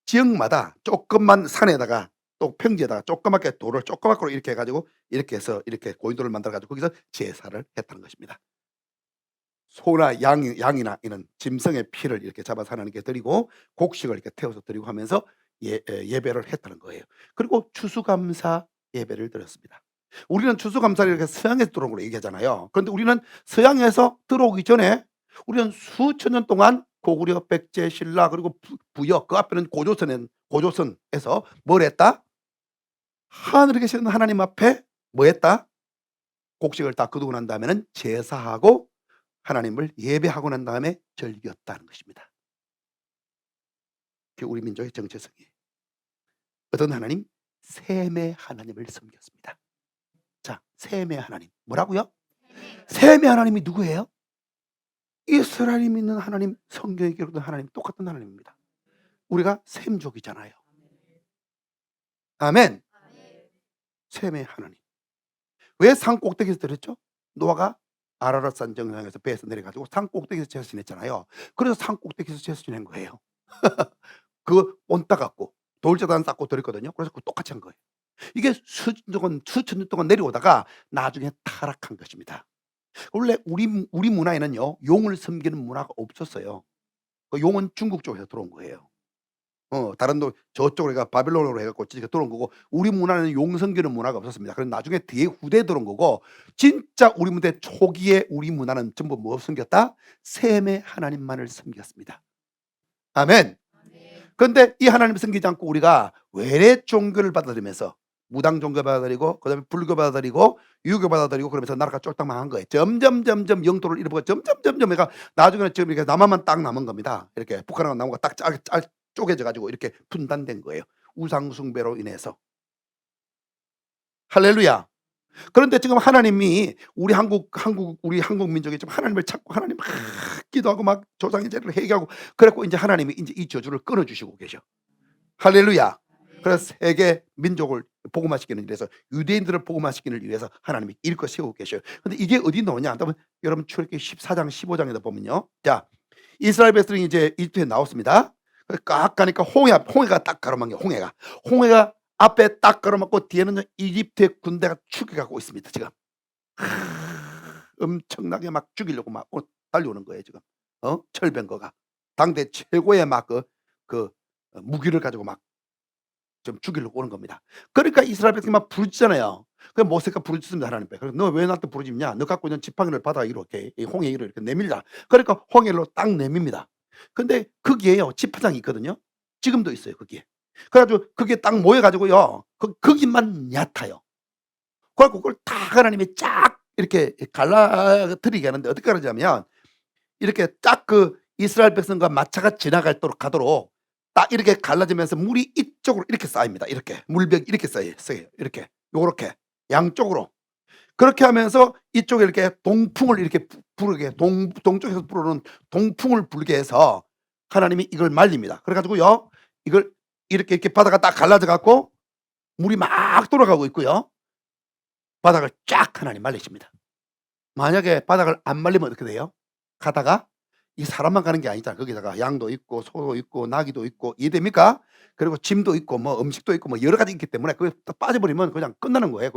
지역마다 조금만 산에다가 또 평지에다가 조그맣게 돌을 조그맣게 이렇게 해 가지고 이렇게 해서 이렇게 고인돌을 만들어 가지고 거기서 제사를 했다는 것입니다. 소나 양이나 이런 짐승의 피를 이렇게 잡아서 하나님께 드리고 곡식을 이렇게 태워서 드리고 하면서 예배를 했다는 거예요. 그리고 추수감사 예배를 드렸습니다. 우리는 추수감사를 이렇게 서양에서 들어온 걸로 얘기하잖아요. 그런데 우리는 서양에서 들어오기 전에 우리는 수천 년 동안 고구려, 백제, 신라 그리고 부여 그 앞에는 고조선에서 뭘 했다? 하늘에 계시는 하나님 앞에 뭐 했다? 곡식을 다 거두고 난 다음에는 제사하고 하나님을 예배하고 난 다음에 즐겼다는 것입니다. 그게 우리 민족의 정체성이에요. 어떤 하나님? 셈의 하나님을 섬겼습니다. 자, 셈의 하나님 뭐라고요? 셈의 하나님이 누구예요? 이스라엘이 믿는 하나님, 성경에 기록된 하나님, 똑같은 하나님입니다. 우리가 셈족이잖아요. 아멘. 셈의 하나님. 왜 산 꼭대기에서 드렸죠? 노아가 아라랏산 정상에서 배에서 내려가지고 산 꼭대기에서 제사 지냈잖아요. 그래서 산 꼭대기에서 제사 지낸 거예요. 그 온따 갖고 돌재단 쌓고 드렸거든요. 그래서 그 똑같이 한 거예요. 이게 수천 년 동안 내려오다가 나중에 타락한 것입니다. 원래 우리 문화에는요, 용을 섬기는 문화가 없었어요. 그 용은 중국 쪽에서 들어온 거예요. 다른 저쪽으로 해가 바벨론으로 해 갖고 들어온 거고, 우리 문화는 용 섬기는 문화가 없었습니다. 그래서 나중에 뒤에 후대에 들어온 거고, 진짜 우리 문화 초기에 우리 문화는 전부 뭐 섬겼다? 셈의 하나님만을 섬겼습니다. 아멘. 그런데 이 하나님을 섬기지 않고 우리가 외래 종교를 받아들이면서 무당 종교 받아들이고 그다음에 불교 받아들이고 유교 받아들이고 그러면서 나라가 쫄딱 망한 거예요. 점점 영토를 잃어버리고 점점 해가 나중에는 지금 이렇게 남한만 딱 남은 겁니다. 이렇게 북한하고 남한가 딱 쪼개져 가지고 이렇게 분단된 거예요. 우상 숭배로 인해서. 할렐루야. 그런데 지금 하나님이 우리 한국 민족이 좀 하나님을 찾고 하나님 막 기도하고 막 조상의 죄를 회개하고 그래갖고 이제 하나님이 이제 이 저주를 끊어 주시고 계셔. 할렐루야. 그래서 세계 민족을 복음화시키는 일에서 유대인들을 복음화시키는 일에서 하나님이 일껏 세우고 계셔요. 근데 이게 어디 나오냐? 그러면 여러분 출애굽기 14장 15장에다 보면요. 자, 이스라엘 백성이 이제 이집트에 나왔습니다. 깍 가니까 홍해가 딱 가로막혀. 홍해가 앞에 딱 가로막고 뒤에는 이집트의 군대가 추격하고 있습니다. 지금 엄청나게 막 죽이려고 막 달려오는 거예요. 지금 철병거가 당대 최고의 막 무기를 가지고 막 좀 죽이려고 오는 겁니다. 그러니까 이스라엘 백성이 막 부르짖잖아요. 그 모세가 부르짖습니다. 하나님 앞에. 너 왜 나한테 부르짖냐? 너 갖고 있는 지팡이를 받아 이렇게 이 홍해 위로 이렇게 내밀라. 그러니까 홍해로 딱 내밉니다. 근데 거기에요 지파장이 있거든요. 지금도 있어요 거기에. 그래가지고 그게 딱 모여가지고요. 거기만 얕아요. 그래갖고 그걸 다 하나님이 쫙 이렇게 갈라뜨리게 하는데 어떻게 하냐면 이렇게 딱 이스라엘 백성과 마차가 가도록 딱 이렇게 갈라지면서 물이 이쪽으로 이렇게 쌓입니다. 이렇게 물벽이 이렇게 쌓여요. 이렇게 요렇게 양쪽으로 그렇게 하면서 이쪽에 이렇게 동풍을 이렇게 부르게 동쪽에서 불어오는 동풍을 불게 해서 하나님이 이걸 말립니다. 그래가지고요 이걸 이렇게 바다가 딱 갈라져 갖고 물이 막 돌아가고 있고요. 바닥을 쫙 하나님 말리십니다. 만약에 바닥을 안 말리면 어떻게 돼요? 가다가 이 사람만 가는 게 아니잖아. 거기다가 양도 있고 소도 있고 나귀도 있고 이해됩니까? 그리고 짐도 있고 뭐 음식도 있고 뭐 여러 가지 있기 때문에 그게 빠져버리면 그냥 끝나는 거예요.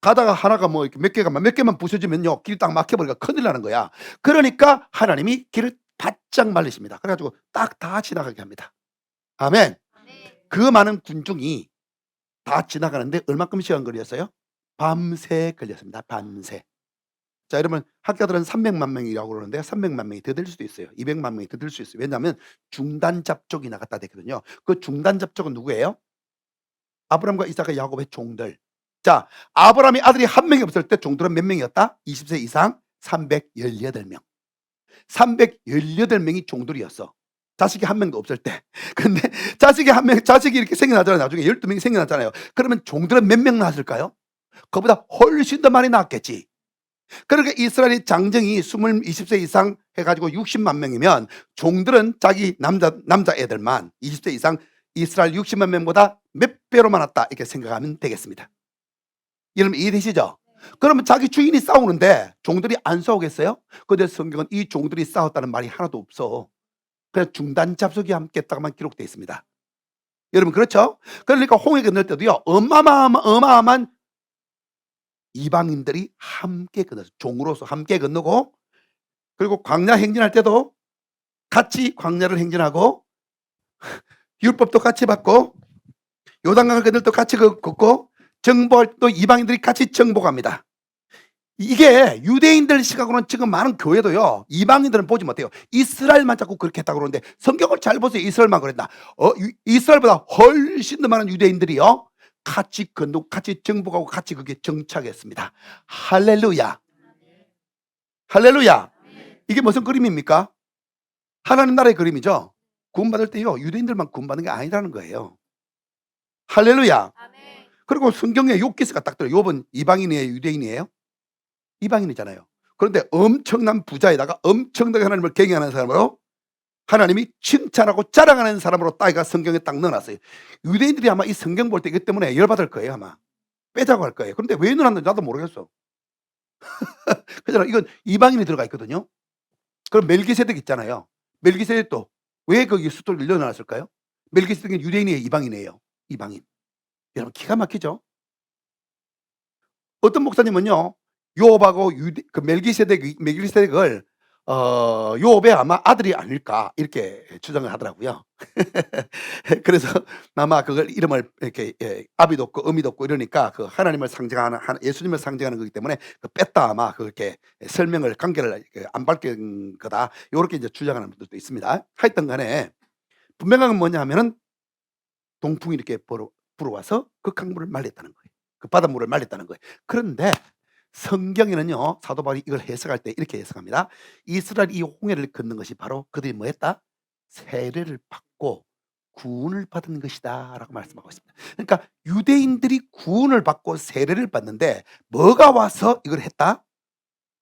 가다가 하나가 뭐 이렇게 몇 개만 부서지면요 길이 딱 막혀버리니까 큰일 나는 거야. 그러니까 하나님이 길을 바짝 말리십니다. 그래가지고 딱 다 지나가게 합니다. 아멘. 그 많은 군중이 다 지나가는데 얼마큼 시간 걸렸어요? 밤새 걸렸습니다. 밤새. 자, 여러분 학자들은 300만 명이라고 그러는데 300만 명이 더 될 수도 있어요. 200만 명이 더 될 수 있어요. 왜냐하면 중단 잡족이 나갔다 됐거든요. 그 중단 잡족은 누구예요? 아브라함과 이삭과 야곱의 종들. 자, 아브라함이 아들이 한 명이 없을 때 종들은 몇 명이었다? 20세 이상 318명. 318명이 종들이었어. 자식이 한 명도 없을 때. 근데 자식이 이렇게 생겨나잖아요. 나중에 12명이 생겨났잖아요. 그러면 종들은 몇 명 낳았을까요? 그보다 훨씬 더 많이 낳았겠지. 그러니까 이스라엘의 장정이 20세 이상 해가지고 60만 명이면 종들은 자기 남자 애들만 20세 이상 이스라엘 60만 명보다 몇 배로 많았다 이렇게 생각하면 되겠습니다. 여러분 이해되시죠? 그러면 자기 주인이 싸우는데 종들이 안 싸우겠어요? 근데 성경은 이 종들이 싸웠다는 말이 하나도 없어. 그냥 중단 잡속이 함께 했다고만 기록되어 있습니다. 여러분 그렇죠? 그러니까 홍해 건널 때도요. 어마어마한 이방인들이 함께 건너서 종으로서 함께 건너고 그리고 광야 행진할 때도 같이 광야를 행진하고 율법도 같이 받고 요단강을 건널 때도 같이 걷고 정복할 때도 이방인들이 같이 정복합니다. 이게 유대인들 시각으로는 지금 많은 교회도요. 이방인들은 보지 못해요. 이스라엘만 자꾸 그렇게 했다고 그러는데 성경을 잘 보세요. 이스라엘만 그랬나? 이스라엘보다 훨씬 더 많은 유대인들이요. 같이 건너고 같이 정복하고 같이 그게 정착했습니다. 할렐루야. 할렐루야. 이게 무슨 그림입니까? 하나님 나라의 그림이죠. 구원받을 때요. 유대인들만 구원받는 게 아니라는 거예요. 할렐루야. 그리고 성경에 욥기서가 딱 들어요. 욥은 이방인이에요, 유대인이에요? 이방인이잖아요. 그런데 엄청난 부자에다가 엄청나게 하나님을 경외하는 사람으로 하나님이 칭찬하고 자랑하는 사람으로 따위가 성경에 딱 넣어놨어요. 유대인들이 아마 이 성경 볼 때 이것 때문에 열받을 거예요. 아마 빼자고 할 거예요. 그런데 왜 넣어놨는지 나도 모르겠어. 그잖아. 이건 이방인이 들어가 있거든요. 그럼 멜기세덱 있잖아요. 멜기세덱도 왜 거기 수도를 넣어놨을까요? 멜기세덱은 유대인이에요, 이방인이에요? 이방인. 여러분 기가 막히죠? 어떤 목사님은요, 요업하고 그 멜기세덱을 요업의 아마 아들이 아닐까 이렇게 추정을 하더라고요. 그래서 아마 그걸 이름을 이렇게 아비도 없고 어미도 없고 이러니까 그 하나님을 상징하는 예수님을 상징하는 거기 때문에 그 뺐다 아마 그렇게 설명을 관계를 안 밝힌 거다. 요렇게 이제 주장하는 분들도 있습니다. 하여튼 간에 분명한 건 뭐냐면은 동풍이 이렇게 불어와서 그 강물을 말렸다는 거예요. 그 바닷물을 말렸다는 거예요. 그런데 성경에는요, 사도 바울이 이걸 해석할 때 이렇게 해석합니다. 이스라엘이 이 홍해를 걷는 것이 바로 그들이 뭐 했다? 세례를 받고 구원을 받은 것이다 라고 말씀하고 있습니다. 그러니까 유대인들이 구원을 받고 세례를 받는데 뭐가 와서 이걸 했다?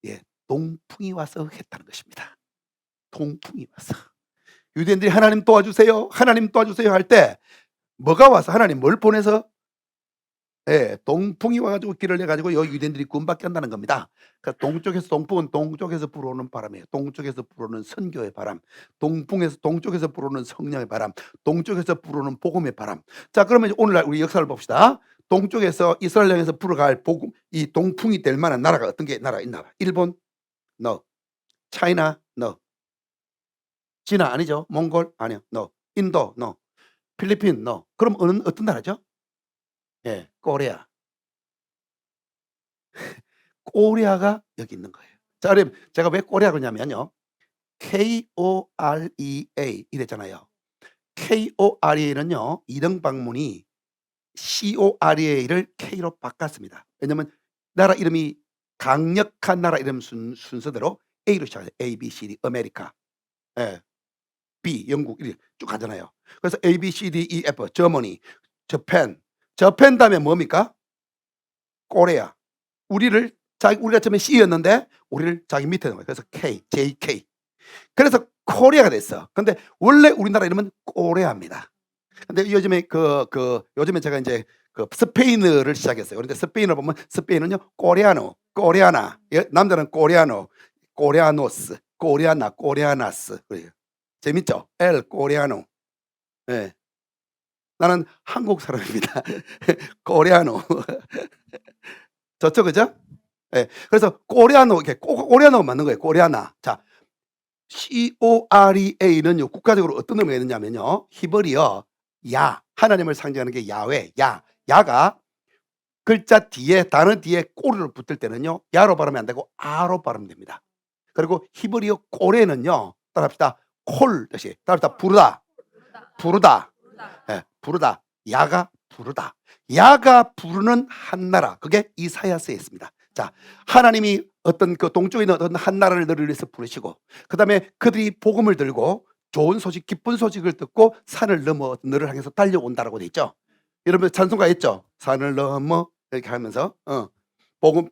예, 동풍이 와서 했다는 것입니다. 동풍이 와서. 유대인들이 하나님 도와주세요, 하나님 도와주세요 할 때 뭐가 와서 하나님 뭘 보내서 예, 동풍이 와가지고 길을 내가지고 여기 유대인들이 구원받게 한다는 겁니다. 그러니까 동쪽에서 동풍은 동쪽에서 불어오는 바람이에요. 동쪽에서 불어오는 선교의 바람, 동쪽에서 불어오는 성령의 바람, 동쪽에서 불어오는 복음의 바람. 자, 그러면 오늘날 우리 역사를 봅시다. 동쪽에서 이스라엘 향해서 불어갈 복음, 이 동풍이 될 만한 나라가 어떤 게 나라 있나? 일본, no. 차이나, no. 진화 아니죠? 몽골 아니요, no. 인도, no. 필리핀, no. 그럼 어떤 나라죠? 예, 코리아. 코리아가 여기 있는 거예요. 자, 그럼 제가 왜 코리아 그러냐면요. KOREA 이랬잖아요. KOREA는요. 이등방문이 COREA를 K로 바꿨습니다. 왜냐면 나라 이름이 강력한 나라 이름 순서대로 A로 시작해요. A, B, C, D, 아메리카. 예. B, 영국 이렇게 쭉 가잖아요. 그래서 A, B, C, D, E, F, 저머니, 저펜 다음에 뭡니까? 코리아. 우리가 처음에 C였는데 우리를 자기 밑에 넣은 거예요. 그래서 K, JK. 그래서 코리아가 됐어. 근데 원래 우리나라 이름은 코레아입니다. 근데 요즘에 제가 이제 그 스페인어를 시작했어요. 그런데 스페인어 보면 스페인은요, 코레아나. 예, 남자는 코레아노, 코레아노스, 코레아나, 코레아나스. 그래요. 재밌죠? 엘 코레아노. 예. 나는 한국 사람입니다. 코레아노. 좋죠, 그죠? 예. 그래서 코레아노, 이렇게 코레아노 맞는 거예요. 코레아나. 자, COREA는요, 국가적으로 어떤 의미가 있느냐면요, 히브리어 야, 하나님을 상징하는 게 야훼, 야가 글자 뒤에, 단어 뒤에 꼬리를 붙을 때는요, 야로 발음이 안 되고 아로 발음이 됩니다. 그리고 히브리어 꼬레는요, 따라합시다. 콜 뜻이, 따라합시다. 부르다. 예, 부르다. 야가 부르다. 야가 부르는 한나라. 그게 이사야서에 있습니다. 자, 하나님이 어떤 그 동쪽에 있는 어떤 한 나라를 너를 위해서 부르시고, 그 다음에 그들이 복음을 들고 좋은 소식, 기쁜 소식을 듣고 산을 넘어 너를 향해서 달려온다라고 돼 있죠. 여러분 찬송가 있죠. 산을 넘어 이렇게 하면서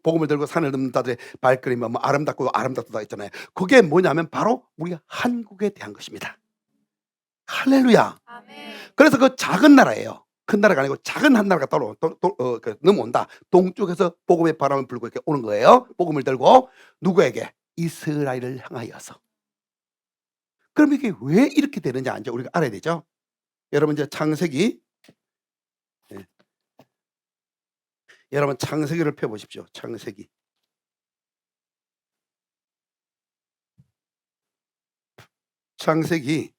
복음을 들고 산을 넘는 자들의 발걸음이 뭐 아름답고 아름답다 있잖아요. 그게 뭐냐면 바로 우리 한국에 대한 것입니다. 할렐루야. 그래서 그 작은 나라예요. 큰 나라가 아니고 작은 한 나라가 따로 넘어온다. 동쪽에서 복음의 바람을 불고 이렇게 오는 거예요. 복음을 들고 누구에게? 이스라엘을 향하여서. 그럼 이게 왜 이렇게 되느냐 이제 우리가 알아야 되죠. 여러분 이제 창세기 여러분 창세기를 펴 보십시오. 창세기. 창세기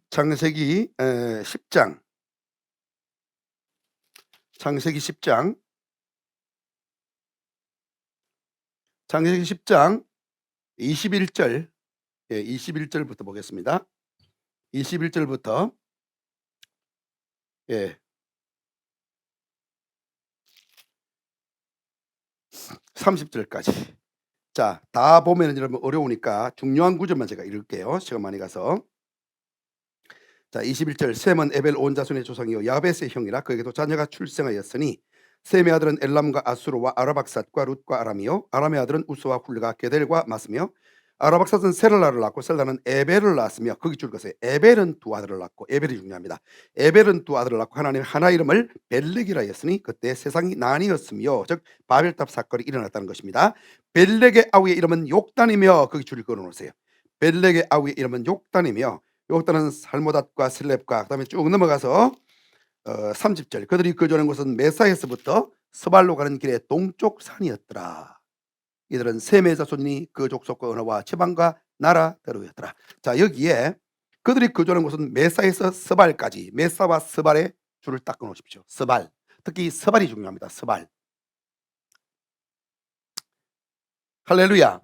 창세기 10장. 창세기 10장. 창세기 10장 21절. 예, 21절부터 보겠습니다. 21절부터 예. 30절까지. 자, 다 보면은 여러분 어려우니까 중요한 구절만 제가 읽을게요. 시간 많이 가서. 자, 21절. 셈은 에벨 온 자손의 조상이요 야벳의 형이라 그에게도 자녀가 출생하였으니 셈의 아들은 엘람과 아수르와 아라박삿과 룻과 아람이요 아람의 아들은 우스와 훌가 게델과 마스며 아라박삿은 세랄라를 낳고 셀라는 에벨을 낳았으며 거기 줄 것에 에벨은 두 아들을 낳고 에벨이 중요합니다. 에벨은 두 아들을 낳고 하나님 하나 이름을 벨렉이라 했으니 그때 세상이 난이었으며 즉 바벨탑 사건이 일어났다는 것입니다. 벨렉의 아우의 이름은 욕단이며 거기 줄을 걸어놓으세요. 벨렉의 아우의 이름은 욕단이며 욕단은 살모닷과 슬렙과 그다음에 쭉 넘어가서 30절. 그들이 거주하는 곳은 메사에서부터 스발로 가는 길의 동쪽 산이었더라. 이들은 셈의 자손이니 그 족속과 언어와 지방과 나라대로였더라. 자, 여기에 그들이 거주하는 곳은 메사에서 스발까지, 메사와 스발의 줄을 딱 끊으십시오. 스발. 특히 스발이 중요합니다. 스발. 할렐루야.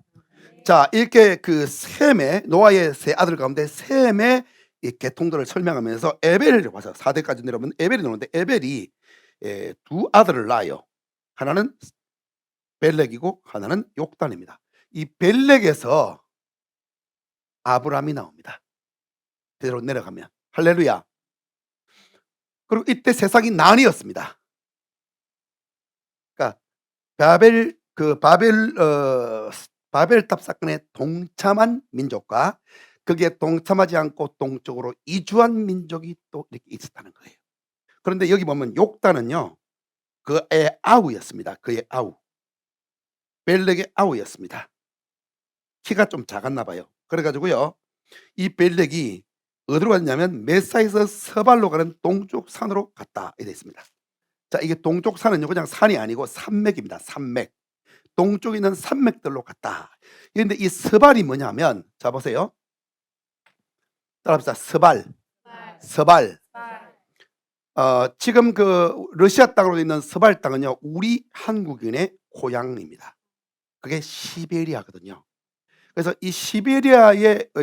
자, 이렇게 그 셈의 노아의 세 아들 가운데 셈의 이 계통들을 설명하면서 에벨을 와서 4대까지 내려오면 에벨이 나오는데 에벨이 두 아들을 낳아요. 하나는 벨렉이고 하나는 욕단입니다. 이 벨렉에서 아브람이 나옵니다. 그대로 내려가면. 할렐루야. 그리고 이때 세상이 난이었습니다. 그러니까 바벨탑 사건에 동참한 민족과 거기에 동참하지 않고 동쪽으로 이주한 민족이 또 이렇게 있었다는 거예요. 그런데 여기 보면 욕단은요, 그의 아우였습니다. 그의 아우. 벨렉의 아우였습니다. 키가 좀 작았나 봐요. 그래가지고요, 이 벨렉이 어디로 갔냐면 메사에서 서발로 가는 동쪽 산으로 갔다 이래 있습니다. 자, 이게 동쪽 산은요 그냥 산이 아니고 산맥입니다. 산맥. 동쪽에 있는 산맥들로 갔다. 그런데 이 서발이 뭐냐면, 자 보세요. 따라합시다. 서발. 서발. 지금 그 러시아 땅으로 있는 서발 땅은요 우리 한국인의 고향입니다. 그게 시베리아거든요. 그래서 이 시베리아는요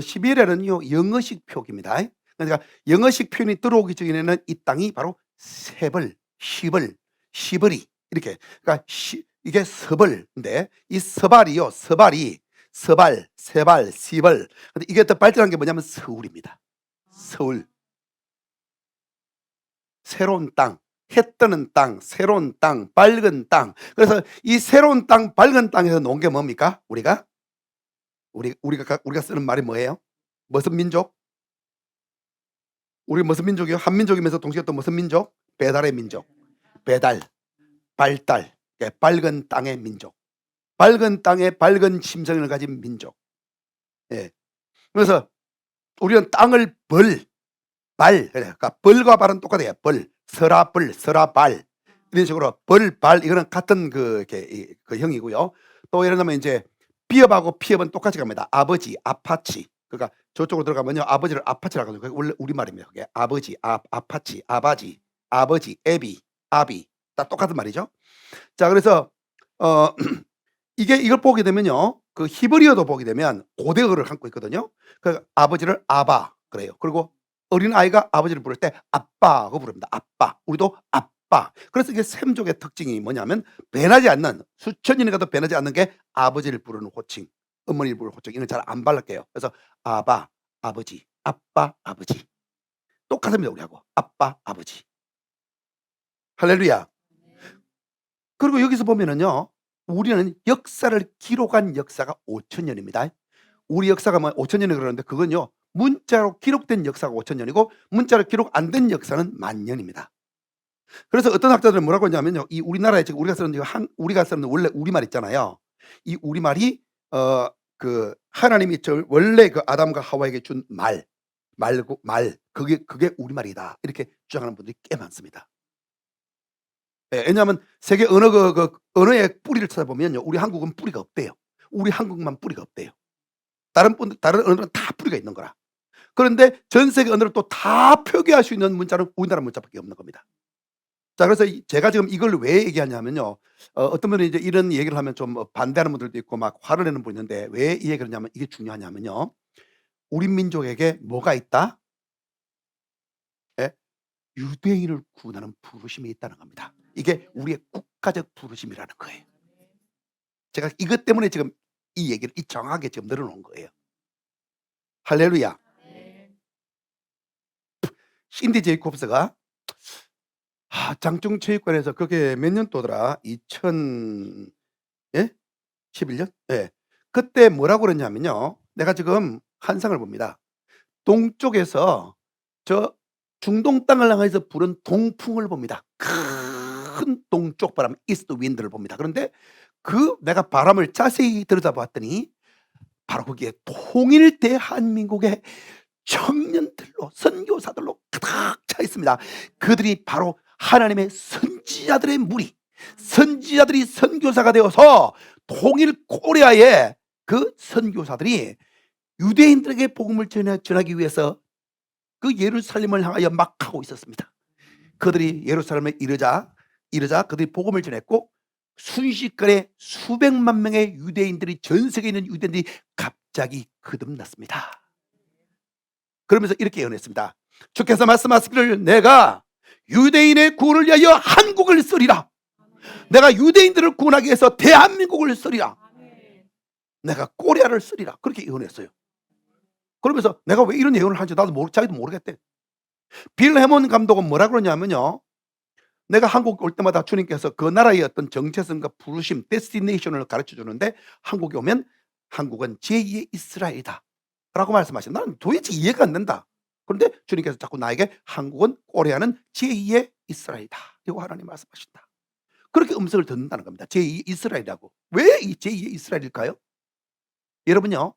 영어식 표기입니다. 그러니까 영어식 표현이 들어오기 전에는 이 땅이 바로 세벌, 시벌이 이렇게, 그러니까 이게 서벌인데 이 서발이요, 서발, 세발, 시벌. 근데 이게 더 발전한 게 뭐냐면 서울입니다. 서울. 새로운 땅, 해 뜨는 땅, 새로운 땅, 밝은 땅. 그래서 이 새로운 땅, 밝은 땅에서 놓은 게 뭡니까? 우리가 쓰는 말이 뭐예요? 무슨 민족? 우리 무슨 민족이요? 한민족이면서 동시에 또 무슨 민족? 배달의 민족. 배달, 발달, 밝은 땅의 민족. 밝은 땅에 밝은 심성을 가진 민족. 예. 그래서 우리는 땅을 그러니까 벌과 발은 똑같아요. 설아발 이런 식으로 벌발 이거는 같은 그 형이고요. 또 예를 들면 이제 비읍하고 피읍은 똑같이 갑니다. 아버지, 아파치. 그러니까 저쪽으로 들어가면요 아버지를 아파치라고 하죠. 그게 원래 우리말입니다. 그게 아버지, 아파치, 아바지, 아버지, 애비, 아비 다 똑같은 말이죠. 자, 그래서 이걸 보게 되면요 그 히브리어도 보게 되면 고대어를 갖고 있거든요. 그 아버지를 아바 그래요. 그리고 어린 아이가 아버지를 부를 때 아빠하고 부릅니다. 아빠. 우리도 아빠. 그래서 이게 셈족의 특징이 뭐냐면 변하지 않는, 수천 년이 가도 변하지 않는 게 아버지를 부르는 호칭, 어머니를 부르는 호칭. 이는 잘 안 발랄게요. 그래서 아바, 아버지, 아빠, 아버지. 똑같습니다. 우리하고. 아빠, 아버지. 할렐루야. 그리고 여기서 보면은요 우리는 역사를 기록한 역사가 5,000년입니다. 우리 역사가 5,000년이 그러는데 그건요 문자로 기록된 역사가 5,000년이고 문자로 기록 안 된 역사는 10,000년입니다. 그래서 어떤 학자들은 뭐라고 하냐면요 이 우리나라에 지금 우리가 쓰는 원래 우리말 있잖아요. 이 우리말이 그 하나님이 원래 그 아담과 하와에게 준 말, 말고 말 그게 우리말이다. 이렇게 주장하는 분들이 꽤 많습니다. 예, 왜냐하면 세계 언어 언어의 뿌리를 찾아보면요. 우리 한국은 뿌리가 없대요. 우리 한국만 뿌리가 없대요. 다른 언어는 다 뿌리가 있는 거라. 그런데 전 세계 언어를 또 다 표기할 수 있는 문자는 우리나라 문자밖에 없는 겁니다. 자, 그래서 제가 지금 이걸 왜 얘기하냐면요. 어떤 분은 이제 이런 얘기를 하면 좀 반대하는 분들도 있고 막 화를 내는 분이 있는데 왜 이 얘기를 하냐면 이게 중요하냐면요. 우리 민족에게 뭐가 있다? 예? 유대인을 구원하는 부르심이 있다는 겁니다. 이게 우리의 국가적 부르심이라는 거예요. 제가 이것 때문에 지금 이 얘기를 정확하게 지금 늘어놓은 거예요. 할렐루야. 신디 제이콥스가 장충체육관에서 그게 몇 년도더라? 2000 예? 11년? 예. 그때 뭐라고 그랬냐면요. 내가 지금 환상을 봅니다. 동쪽에서 저 중동 땅을 향해서 부는 동풍을 봅니다. 큰 동쪽 바람, 이스트 윈드를 봅니다. 그런데 내가 바람을 자세히 들여다봤더니 바로 거기에 통일 대한민국의 청년들로 선교사들로 가득 차 있습니다. 그들이 바로 하나님의 선지자들의 무리, 선지자들이 선교사가 되어서 통일 코리아의 그 선교사들이 유대인들에게 복음을 전하기 위해서 그 예루살렘을 향하여 막 하고 있었습니다. 그들이 예루살렘에 이르자 그들이 복음을 전했고 순식간에 수백만 명의 유대인들이, 전 세계에 있는 유대인들이 갑자기 거듭났습니다. 그러면서 이렇게 예언했습니다. 주께서 말씀하시기를 내가 유대인의 구원을 위하여 한국을 쓰리라. 내가 유대인들을 구원하기 위해서 대한민국을 쓰리라. 내가 코리아를 쓰리라. 그렇게 예언했어요. 그러면서 내가 왜 이런 예언을 하는지 자기도 모르겠대. 빌 해몬 감독은 뭐라 그러냐면요. 내가 한국 올 때마다 주님께서 그 나라의 어떤 정체성과 부르심, 데스티네이션을 가르쳐 주는데 한국에 오면 한국은 제2의 이스라엘이다 라고 말씀하시는, 나는 도대체 이해가 안 된다. 그런데 주님께서 자꾸 나에게 한국은, 코리아는 제2의 이스라엘이다 이거 하나님 말씀하신다. 그렇게 음성을 듣는다는 겁니다. 제2의 이스라엘이라고. 왜 이 제2의 이스라엘일까요? 여러분요,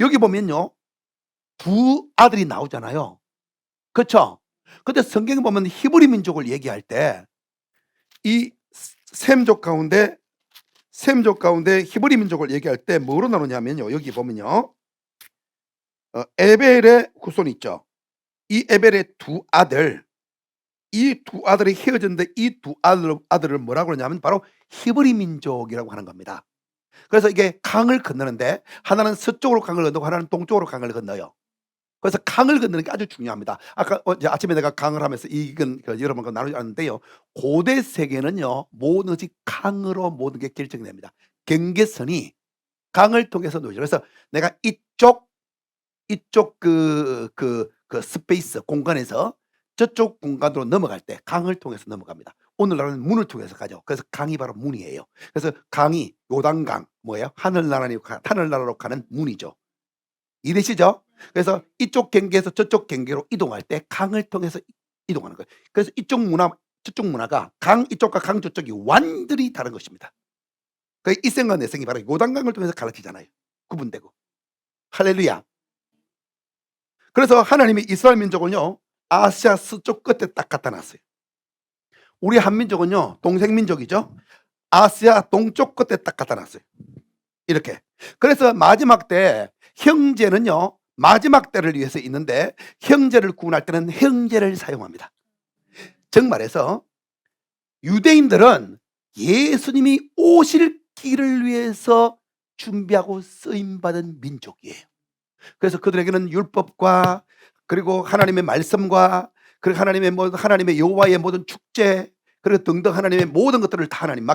여기 보면요 두 아들이 나오잖아요. 그렇죠? 근데 성경에 보면 히브리 민족을 얘기할 때 이 셈족 가운데 히브리 민족을 얘기할 때 뭐로 나누냐면요. 여기 보면요. 에벨의 후손 있죠. 이 에벨의 두 아들, 이 두 아들이 헤어졌는데 이 두 아들을 뭐라고 그러냐면 바로 히브리 민족이라고 하는 겁니다. 그래서 이게 강을 건너는데 하나는 서쪽으로 강을 건너고 하나는 동쪽으로 강을 건너요. 그래서 강을 건너는 게 아주 중요합니다. 아까 어제 아침에 내가 강을 하면서 이건 여러분과 나누었는데요. 고대 세계는요 모든 것이 강으로 모든 게 결정됩니다. 경계선이 강을 통해서 놓이죠. 그래서 내가 이쪽 스페이스 공간에서 저쪽 공간으로 넘어갈 때 강을 통해서 넘어갑니다. 오늘날은 문을 통해서 가죠. 그래서 강이 바로 문이에요. 그래서 강이 요단강 뭐예요? 하늘나라로 가는 문이죠. 이해되시죠? 그래서 이쪽 경계에서 저쪽 경계로 이동할 때 강을 통해서 이동하는 거예요. 그래서 이쪽 문화, 저쪽 문화가 강 이쪽과 강 저쪽이 완전히 다른 것입니다. 그 이생과 내생이 바로 요단강을 통해서 가르치잖아요. 구분되고. 할렐루야. 그래서 하나님이 이스라엘 민족은요 아시아 서쪽 끝에 딱 갖다 놨어요. 우리 한민족은요 동생 민족이죠. 아시아 동쪽 끝에 딱 갖다 놨어요. 이렇게. 그래서 마지막 때 형제는요 마지막 때를 위해서 있는데 형제를 구원할 때는 형제를 사용합니다. 정말해서 유대인들은 예수님이 오실 길을 위해서 준비하고 쓰임받은 민족이에요. 그래서 그들에게는 율법과 그리고 하나님의 말씀과 그리고 하나님의 여호와의 모든 축제 그리고 등등 하나님의 모든 것들을 다 하나님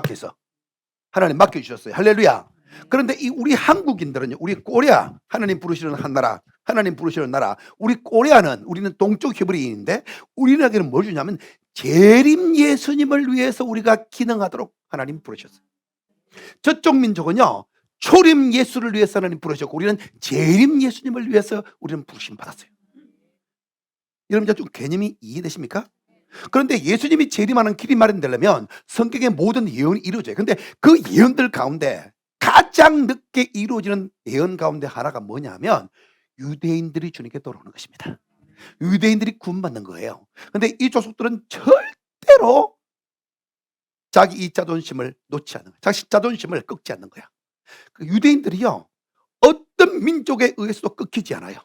맡겨주셨어요. 할렐루야. 그런데 이 우리 한국인들은요, 우리 코리아, 하나님 부르시는 한 나라, 하나님 부르시는 나라, 우리 코리아는, 우리는 동쪽 히브리인인데 우리에게는 뭘 주냐면 재림 예수님을 위해서 우리가 기능하도록 하나님 부르셨어요. 저쪽 민족은요 초림 예수를 위해서 하나님 부르셨고 우리는 재림 예수님을 위해서 우리는 부르심 받았어요. 여러분 좀 개념이 이해되십니까? 그런데 예수님이 재림하는 길이 마련되려면 성경의 모든 예언이 이루어져요. 근데 그 예언들 가운데 가장 늦게 이루어지는 예언 가운데 하나가 뭐냐면 유대인들이 주님께 돌아오는 것입니다. 유대인들이 구원받는 거예요. 근데 이 족속들은 절대로 자기 이 자존심을 놓지 않는 거야. 자기 자존심을 꺾지 않는 거야. 그 유대인들이요, 어떤 민족에 의해서도 꺾이지 않아요.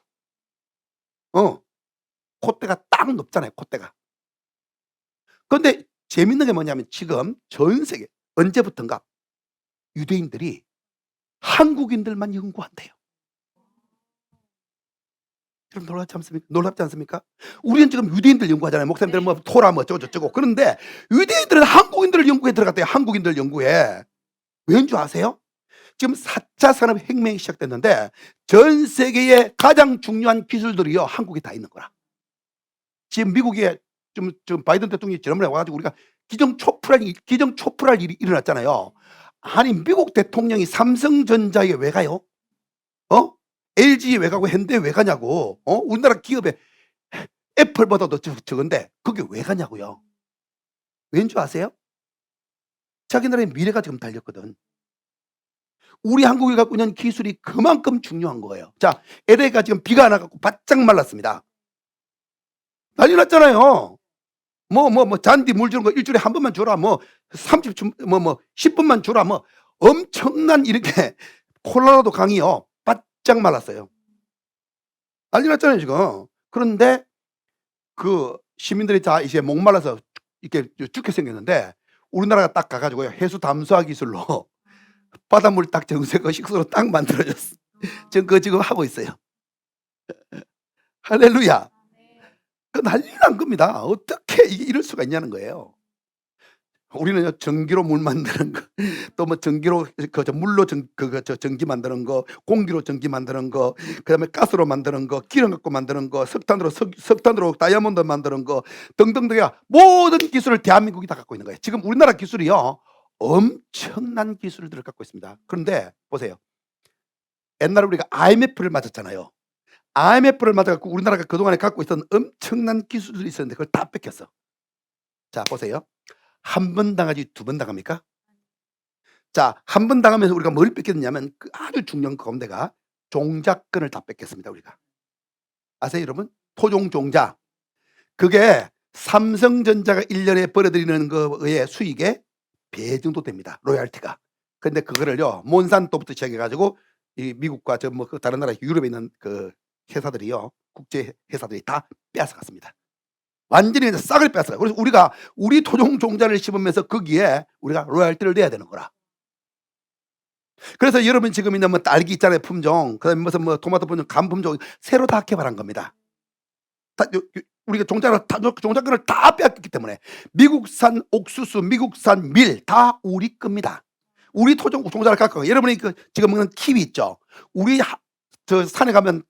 콧대가 딱 높잖아요, 콧대가. 그런데 재밌는 게 뭐냐면 지금 전 세계 언제부턴가 유대인들이 한국인들만 연구한대요. 여러분 놀랍지 않습니까? 놀랍지 않습니까? 우리는 지금 유대인들 연구하잖아요. 목사님들은 뭐 토라 뭐 어쩌고 저쩌고. 그런데 유대인들은 한국인들을 연구에 들어갔대요. 한국인들 연구에. 왠 줄 아세요? 지금 4차 산업혁명이 시작됐는데 전 세계의 가장 중요한 기술들이요, 한국에 다 있는 거라. 지금 미국에 좀 바이든 대통령이 지난번에 와가지고 우리가 기정초프랄 일이 일어났잖아요. 아니 미국 대통령이 삼성전자에 왜 가요? LG에 왜 가고 현대에 왜 가냐고. 우리나라 기업에 애플보다도 적은데 그게 왜 가냐고요. 왠 줄 아세요? 자기 나라의 미래가 지금 달렸거든. 우리 한국이 갖고 있는 기술이 그만큼 중요한 거예요. 자, LA가 지금 비가 안 와갖고 바짝 말랐습니다. 난리 났잖아요. 잔디 물 주는 거 일주일에 한 번만 줘라. 10분만 줘라. 엄청난 이렇게 콜로라도 강이요, 바짝 말랐어요. 난리 났잖아요, 지금. 그런데 그 시민들이 다 이제 목말라서 이렇게 죽게 생겼는데 우리나라가 딱 가가지고요, 해수 담수화 기술로 바닷물 딱 정색어 식수로 딱 만들어졌어. 지금 그거 지금 하고 있어요. 할렐루야. 그 난리 난 겁니다. 어떻게 이게 이럴 수가 있냐는 거예요. 우리는요, 전기로 물 만드는 거, 또 뭐 전기로 물로 전기 만드는 거, 공기로 전기 만드는 거, 그다음에 가스로 만드는 거, 기름 갖고 만드는 거, 석탄으로 다이아몬드 만드는 거 등등등이야. 모든 기술을 대한민국이 다 갖고 있는 거예요. 지금 우리나라 기술이요, 엄청난 기술들을 갖고 있습니다. 그런데 보세요. 옛날에 우리가 IMF를 맞았잖아요. IMF를 맞아갖고 우리나라가 그동안에 갖고 있던 엄청난 기술들이 있었는데 그걸 다 뺏겼어. 자, 보세요. 한 번 당하지 두 번 당합니까? 자, 한 번 당하면서 우리가 뭘 뺏겼냐면 그 아주 중요한 가운데가 종자권을 다 뺏겼습니다, 우리가. 아세요, 여러분? 토종 종자. 그게 삼성전자가 1년에 벌어들이는 거의 수익의 배 정도 됩니다, 로열티가. 근데 그거를요, 몬산토부터 시작해가지고 이 미국과 그 다른 나라 유럽에 있는 그 회사들이요, 국제 회사들이 다 빼앗아갔습니다. 완전히 그냥 싹을 뺐어요. 그래서 우리가 우리 토종 종자를 심으면서 거기에 우리가 로열티를 내야 되는 거라. 그래서 여러분 지금 있는 딸기 있잖아요, 품종. 그다음에 무슨 토마토 품종, 감 품종 새로 다 개발한 겁니다. 우리가 종자권을 다 빼앗겼기 때문에 미국산 옥수수, 미국산 밀 다 우리 겁니다. 우리 토종 종자를 갖고, 여러분이 지금 먹는 키위 있죠. 우리 저 산에 가면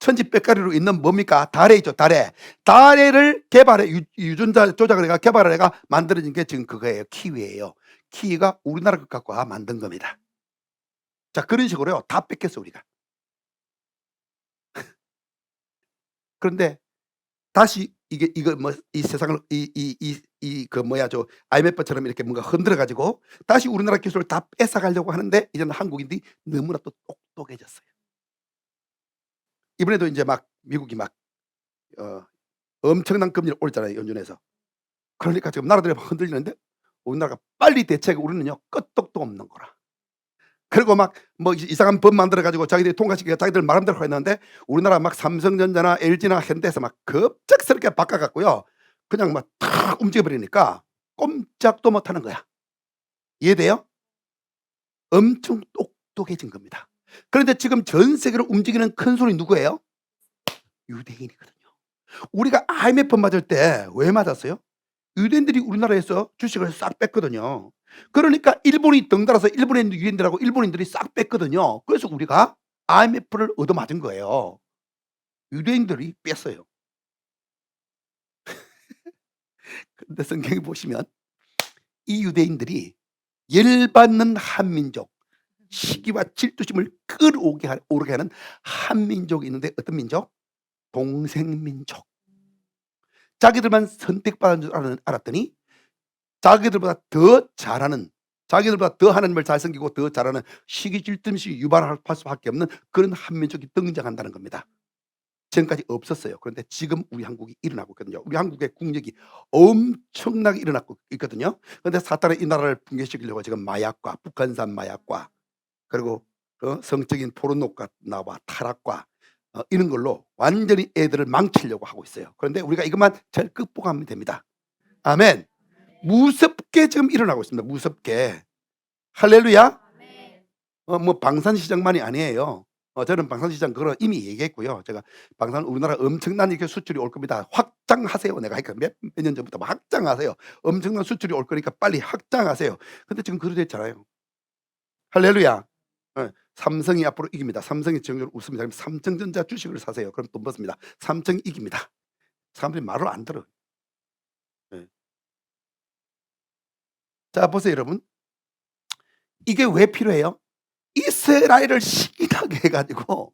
천지백가리로 있는 뭡니까? 다래 있죠, 다래. 다래를 유전자 조작을 해가 개발을 해가 만들어진 게 지금 그거예요, 키위예요. 키위가 우리나라 것 갖고 만든 겁니다. 자, 그런 식으로요, 다 뺏겼어 우리가. 그런데 다시 이 세상을 IMF처럼 이렇게 뭔가 흔들어 가지고 다시 우리나라 기술을 다 뺏어가려고 하는데 이제는 한국인들이 너무나 또 똑똑해졌어요. 이번에도 이제 미국이 엄청난 금리를 올렸잖아요, 연준에서. 그러니까 지금 나라들이 막 흔들리는데 우리나라가 빨리 대책을, 우리는요 끄떡도 없는 거라. 그리고 이상한 법 만들어 가지고 자기들이 통과시키고 자기들 마음대로 했는데 우리나라 삼성전자나 LG나 현대에서 급작스럽게 바꿔 갖고요, 그냥 탁 움직여 버리니까 꼼짝도 못 하는 거야. 이해돼요? 엄청 똑똑해진 겁니다. 그런데 지금 전 세계를 움직이는 큰 손이 누구예요? 유대인이거든요. 우리가 IMF 맞을 때 왜 맞았어요? 유대인들이 우리나라에서 주식을 싹 뺐거든요. 그러니까 일본이 덩달아서 일본에 있는 유대인들하고 일본인들이 싹 뺐거든요. 그래서 우리가 IMF를 얻어맞은 거예요. 유대인들이 뺐어요. 근데 성경에 보시면 이 유대인들이 열받는 한민족, 시기와 질투심을 끌어오게 하는 한민족이 있는데 어떤 민족? 동생민족. 자기들만 선택받은 줄 알았더니 자기들보다 더 잘하는, 자기들보다 더 하나님을 잘 섬기고 더 잘하는, 시기 질투심 유발할 수밖에 없는 그런 한민족이 등장한다는 겁니다. 지금까지 없었어요. 그런데 지금 우리 한국이 일어나고 있거든요. 우리 한국의 국력이 엄청나게 일어나고 있거든요. 그런데 사탄은 이 나라를 붕괴시키려고 지금 마약과 북한산 마약과 그리고 성적인 포르노가 나와 타락과 이런 걸로 완전히 애들을 망치려고 하고 있어요. 그런데 우리가 이것만 잘 극복하면 됩니다. 아멘. 무섭게 지금 일어나고 있습니다. 무섭게. 할렐루야. 뭐 방산시장만이 아니에요. 저는 방산시장 그거 이미 얘기했고요. 제가 우리나라 엄청난 이렇게 수출이 올 겁니다. 확장하세요. 내가 하니까 몇 년 전부터 막 확장하세요. 엄청난 수출이 올 거니까 빨리 확장하세요. 근데 지금 그러고 있잖아요. 할렐루야. 삼성이 앞으로 이깁니다. 삼성이 정말 웃습니다. 그럼 삼성전자 주식을 사세요. 그럼 돈 벌습니다. 삼성이 이깁니다. 사람들이 말을 안 들어요. 예. 자 보세요 여러분. 이게 왜 필요해요? 이스라엘을 시기하게 해 가지고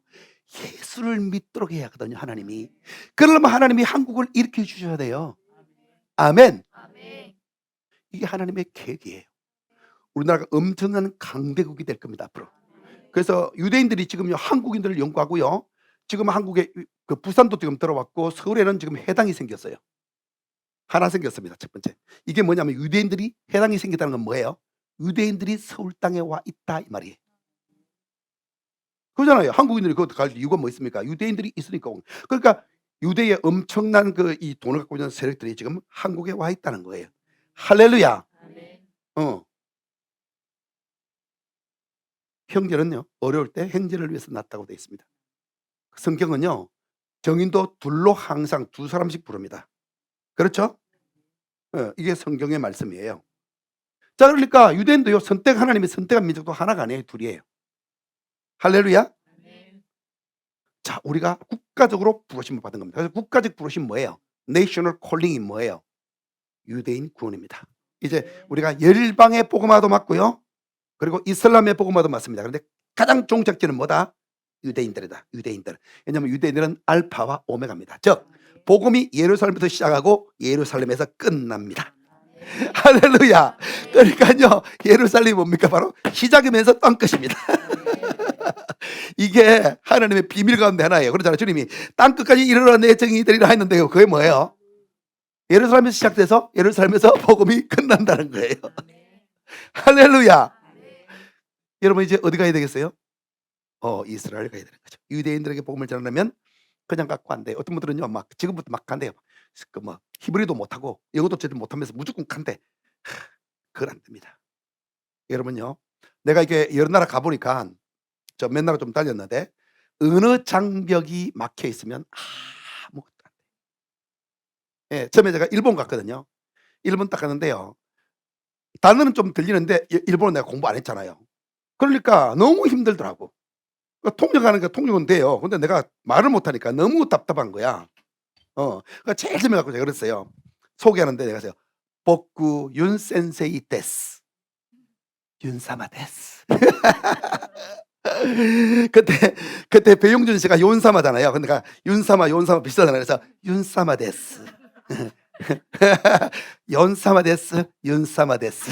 예수를 믿도록 해야 하거든요 하나님이. 그러려면 하나님이 한국을 일으켜 주셔야 돼요. 아멘. 이게 하나님의 계획이에요. 우리나라가 엄청난 강대국이 될 겁니다 앞으로. 그래서 유대인들이 지금요 한국인들을 연구하고요. 지금 한국에 그 부산도 지금 들어왔고 서울에는 지금 해당이 생겼어요. 하나 생겼습니다. 첫 번째. 이게 뭐냐면 유대인들이 해당이 생겼다는 건 뭐예요? 유대인들이 서울 땅에 와 있다 이 말이에요. 그러잖아요. 한국인들이 그것 갈 이유가 뭐 있습니까? 유대인들이 있으니까. 그러니까 유대의 엄청난 이 돈을 갖고 있는 세력들이 지금 한국에 와 있다는 거예요. 할렐루야. 어. 형제는요 어려울 때 형제를 위해서 낳았다고 되어 있습니다. 성경은요 정인도 둘로 항상 두 사람씩 부릅니다. 그렇죠? 이게 성경의 말씀이에요. 자 그러니까 유대인도요 하나님이 선택한 민족도 하나가 아니에요. 둘이에요. 할렐루야. 자 우리가 국가적으로 부르심을 받은 겁니다. 그래서 국가적 부르심 뭐예요? 내셔널 콜링이 뭐예요? 유대인 구원입니다. 이제 우리가 열방의 복음화도 맞고요. 그리고 이슬람의 복음화도 맞습니다. 그런데 가장 종착지는 뭐다? 유대인들이다. 유대인들. 왜냐하면 유대인들은 알파와 오메가입니다. 즉 복음이 예루살렘에서 시작하고 예루살렘에서 끝납니다. 할렐루야. 그러니까요 예루살렘이 뭡니까? 바로 시작이면서 땅끝입니다. 이게 하나님의 비밀 가운데 하나예요. 그렇잖아요. 주님이 땅끝까지 이르러 내 정이 되리라 했는데요. 그게 뭐예요? 예루살렘에서 시작돼서 예루살렘에서 복음이 끝난다는 거예요. 할렐루야. 여러분 이제 어디 가야 되겠어요? 이스라엘 가야 되는 거죠. 유대인들에게 복음을 전하려면 그냥 갖고 안 돼요. 어떤 분들은요 막 지금부터 막 간대요. 뭐 히브리도 못하고 영어도 제대로 못하면서 무조건 간대. 그건 안 됩니다. 여러분요 내가 이게 여러 나라 가보니까 저 몇 나라 좀 다녔는데 어느 장벽이 막혀 있으면 아무것도 안 돼. 예, 처음에 제가 일본 갔거든요. 일본 딱 갔는데요. 단어는 좀 들리는데 일본은 내가 공부 안 했잖아요. 그러니까 너무 힘들더라고. 통역하는 게 통역은 돼요. 근데 내가 말을 못하니까 너무 답답한 거야. 그러니까 제일 처음에 갖고 제가 그랬어요. 소개하는데 내가 했어요. 복구 윤 센세이 데스. 윤사마 데스. 그때 배용준 씨가 윤사마잖아요. 근데 윤사마 비슷하잖아요. 그래서 윤사마 데스. 연사마 데스. 윤사마 데스.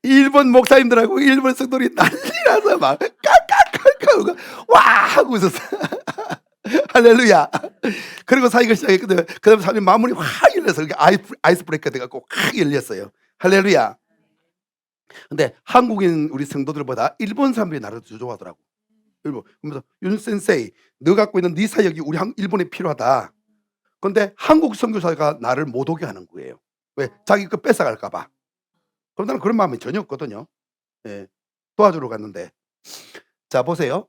일본 목사님들하고 일본 성도들이 난리나서 막 깍깍깍깍 와 하고 웃었어. 할렐루야. 그리고 사역을 시작했거든. 그 다음에 사람이 마무리 확 열려서 아이스 브레이커 돼갖고 확 열렸어요. 할렐루야. 근데 한국인 우리 성도들보다 일본 사람들이 나를 더 좋아하더라고. 그러면서 윤 센세이 너 갖고 있는 네 사역이 우리 일본에 필요하다. 근데 한국 선교사가 나를 못 오게 하는 거예요. 왜? 자기 거 뺏어갈까 봐. 그럼 나는 그런 마음이 전혀 없거든요. 예. 도와주러 갔는데 자 보세요.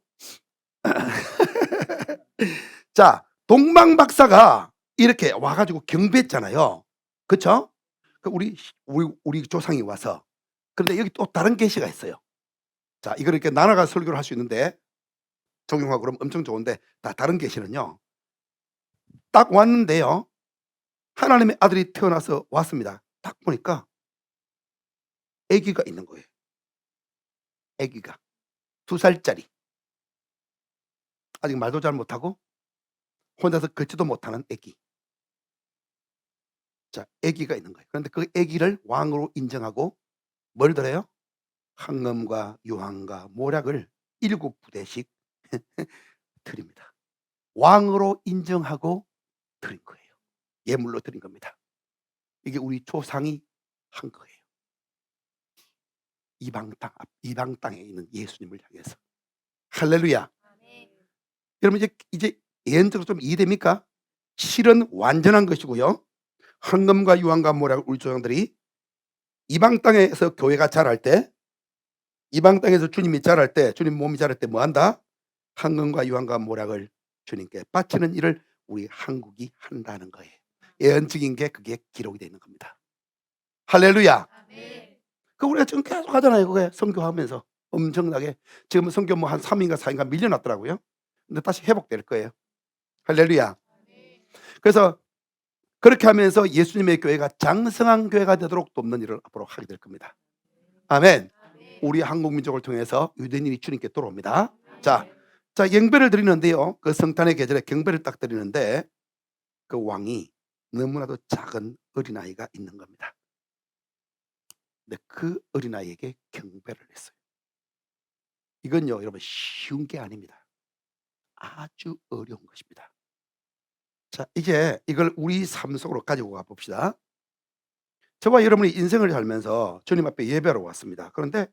자 동방 박사가 이렇게 와가지고 경배했잖아요. 그쵸? 우리 조상이 와서. 그런데 여기 또 다른 계시가 있어요. 자 이걸 이렇게 나눠가 설교를 할 수 있는데 적용하고 그러면 엄청 좋은데 다른 계시는요. 딱 왔는데요. 하나님의 아들이 태어나서 왔습니다. 딱 보니까 아기가 있는 거예요. 아기가 2살짜리. 아직 말도 잘 못하고 혼자서 걷지도 못하는 아기. 자, 아기가 있는 거예요. 그런데 그 아기를 왕으로 인정하고 뭘 들어요? 황금과 유황과 모략을 7부대씩 드립니다. 왕으로 인정하고 드린 거예요. 예물로 드린 겁니다. 이게 우리 조상이 한 거예요. 이방 땅에 있는 예수님을 향해서. 할렐루야. 여러분 이제 예언적으로 좀 이해됩니까? 실은 완전한 것이고요. 황금과 유황과 모략을 우리 조상들이 이방 땅에서 교회가 자랄 때, 이방 땅에서 주님이 자랄 때, 주님 몸이 자랄 때 뭐 한다? 황금과 유황과 모략을 주님께 바치는 일을 우리 한국이 한다는 거예요. 예언적인 게 그게 기록이 되어 있는 겁니다. 할렐루야. 그 우리가 지금 계속 하잖아요. 그게 선교하면서 엄청나게 지금 선교 뭐 한 3인가 4인가 밀려났더라고요. 근데 다시 회복될 거예요. 할렐루야. 그래서 그렇게 하면서 예수님의 교회가 장성한 교회가 되도록 돕는 일을 앞으로 하게 될 겁니다. 아멘. 우리 한국 민족을 통해서 유대인이 주님께 돌아옵니다. 자, 경배를 드리는데요. 그 성탄의 계절에 경배를 딱 드리는데 그 왕이 너무나도 작은 어린아이가 있는 겁니다. 근데 그 어린아이에게 경배를 했어요. 이건요, 여러분 쉬운 게 아닙니다. 아주 어려운 것입니다. 자, 이제 이걸 우리 삶 속으로 가지고 가 봅시다. 저와 여러분이 인생을 살면서 주님 앞에 예배하러 왔습니다. 그런데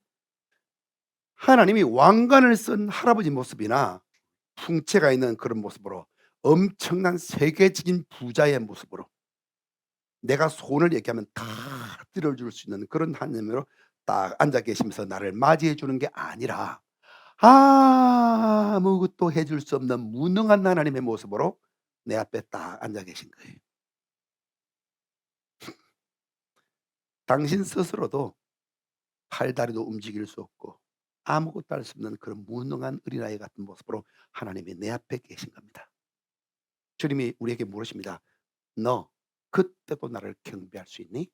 하나님이 왕관을 쓴 할아버지 모습이나 풍채가 있는 그런 모습으로 엄청난 세계적인 부자의 모습으로 내가 소원을 얘기하면 다 들어줄 수 있는 그런 하나님으로 딱 앉아 계시면서 나를 맞이해 주는 게 아니라 아무것도 해줄 수 없는 무능한 하나님의 모습으로 내 앞에 딱 앉아 계신 거예요. 당신 스스로도 팔다리도 움직일 수 없고 아무것도 할 수 없는 그런 무능한 어린아이 같은 모습으로 하나님이 내 앞에 계신 겁니다. 주님이 우리에게 물으십니다. 너 그때도 나를 경배할 수 있니?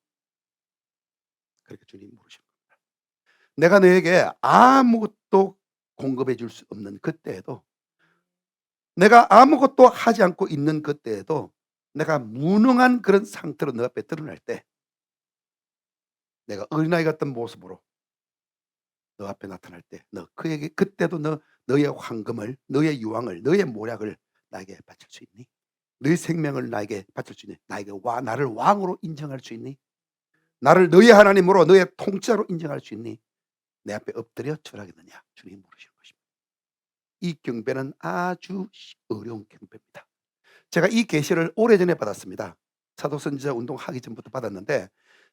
그렇게 주님이 물으시는 겁니다. 내가 너에게 아무것도 공급해 줄 수 없는 그때에도, 내가 아무것도 하지 않고 있는 그때에도, 내가 무능한 그런 상태로 너 앞에 드러날 때 내가 어린아이 같은 모습으로 너 앞에 나타날 때 너 그에게 그때도 너의 황금을, 너의 유황을, 너의 모략을 나에게 바칠 수 있니? 너의 생명을 나에게 바칠 수 있니? 나를 왕으로 인정할 수 있니? 나를 너의 하나님으로, 너의 통치자로 인정할 수 있니? 내 앞에 엎드려 절하겠느냐? 주님이 물으시는 것입니다. 이 경배는 아주 어려운 경배입니다. 제가 이 계시를 오래전에 받았습니다. 사도선지자 운동하기 전부터 받았는데,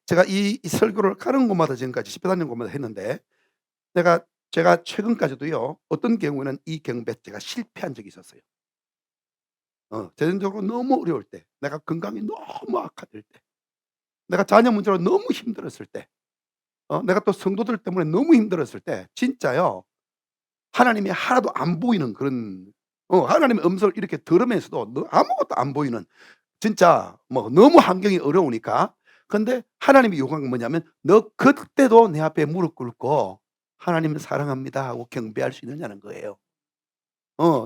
제가 이 설교를 가는 곳마다 지금까지 집회 다니는 곳마다 했는데, 제가 최근까지도요, 어떤 경우에는 이 경배 제가 실패한 적이 있었어요. 재정적으로 너무 어려울 때, 내가 건강이 너무 악화될 때, 내가 자녀 문제로 너무 힘들었을 때, 내가 또 성도들 때문에 너무 힘들었을 때 진짜요, 하나님이 하나도 안 보이는 그런, 하나님의 음성을 이렇게 들으면서도 아무것도 안 보이는, 진짜 뭐 너무 환경이 어려우니까. 근데 하나님이 요구한 건 뭐냐면 너 그때도 내 앞에 무릎 꿇고 "하나님 사랑합니다." 하고 경배할 수 있느냐는 거예요.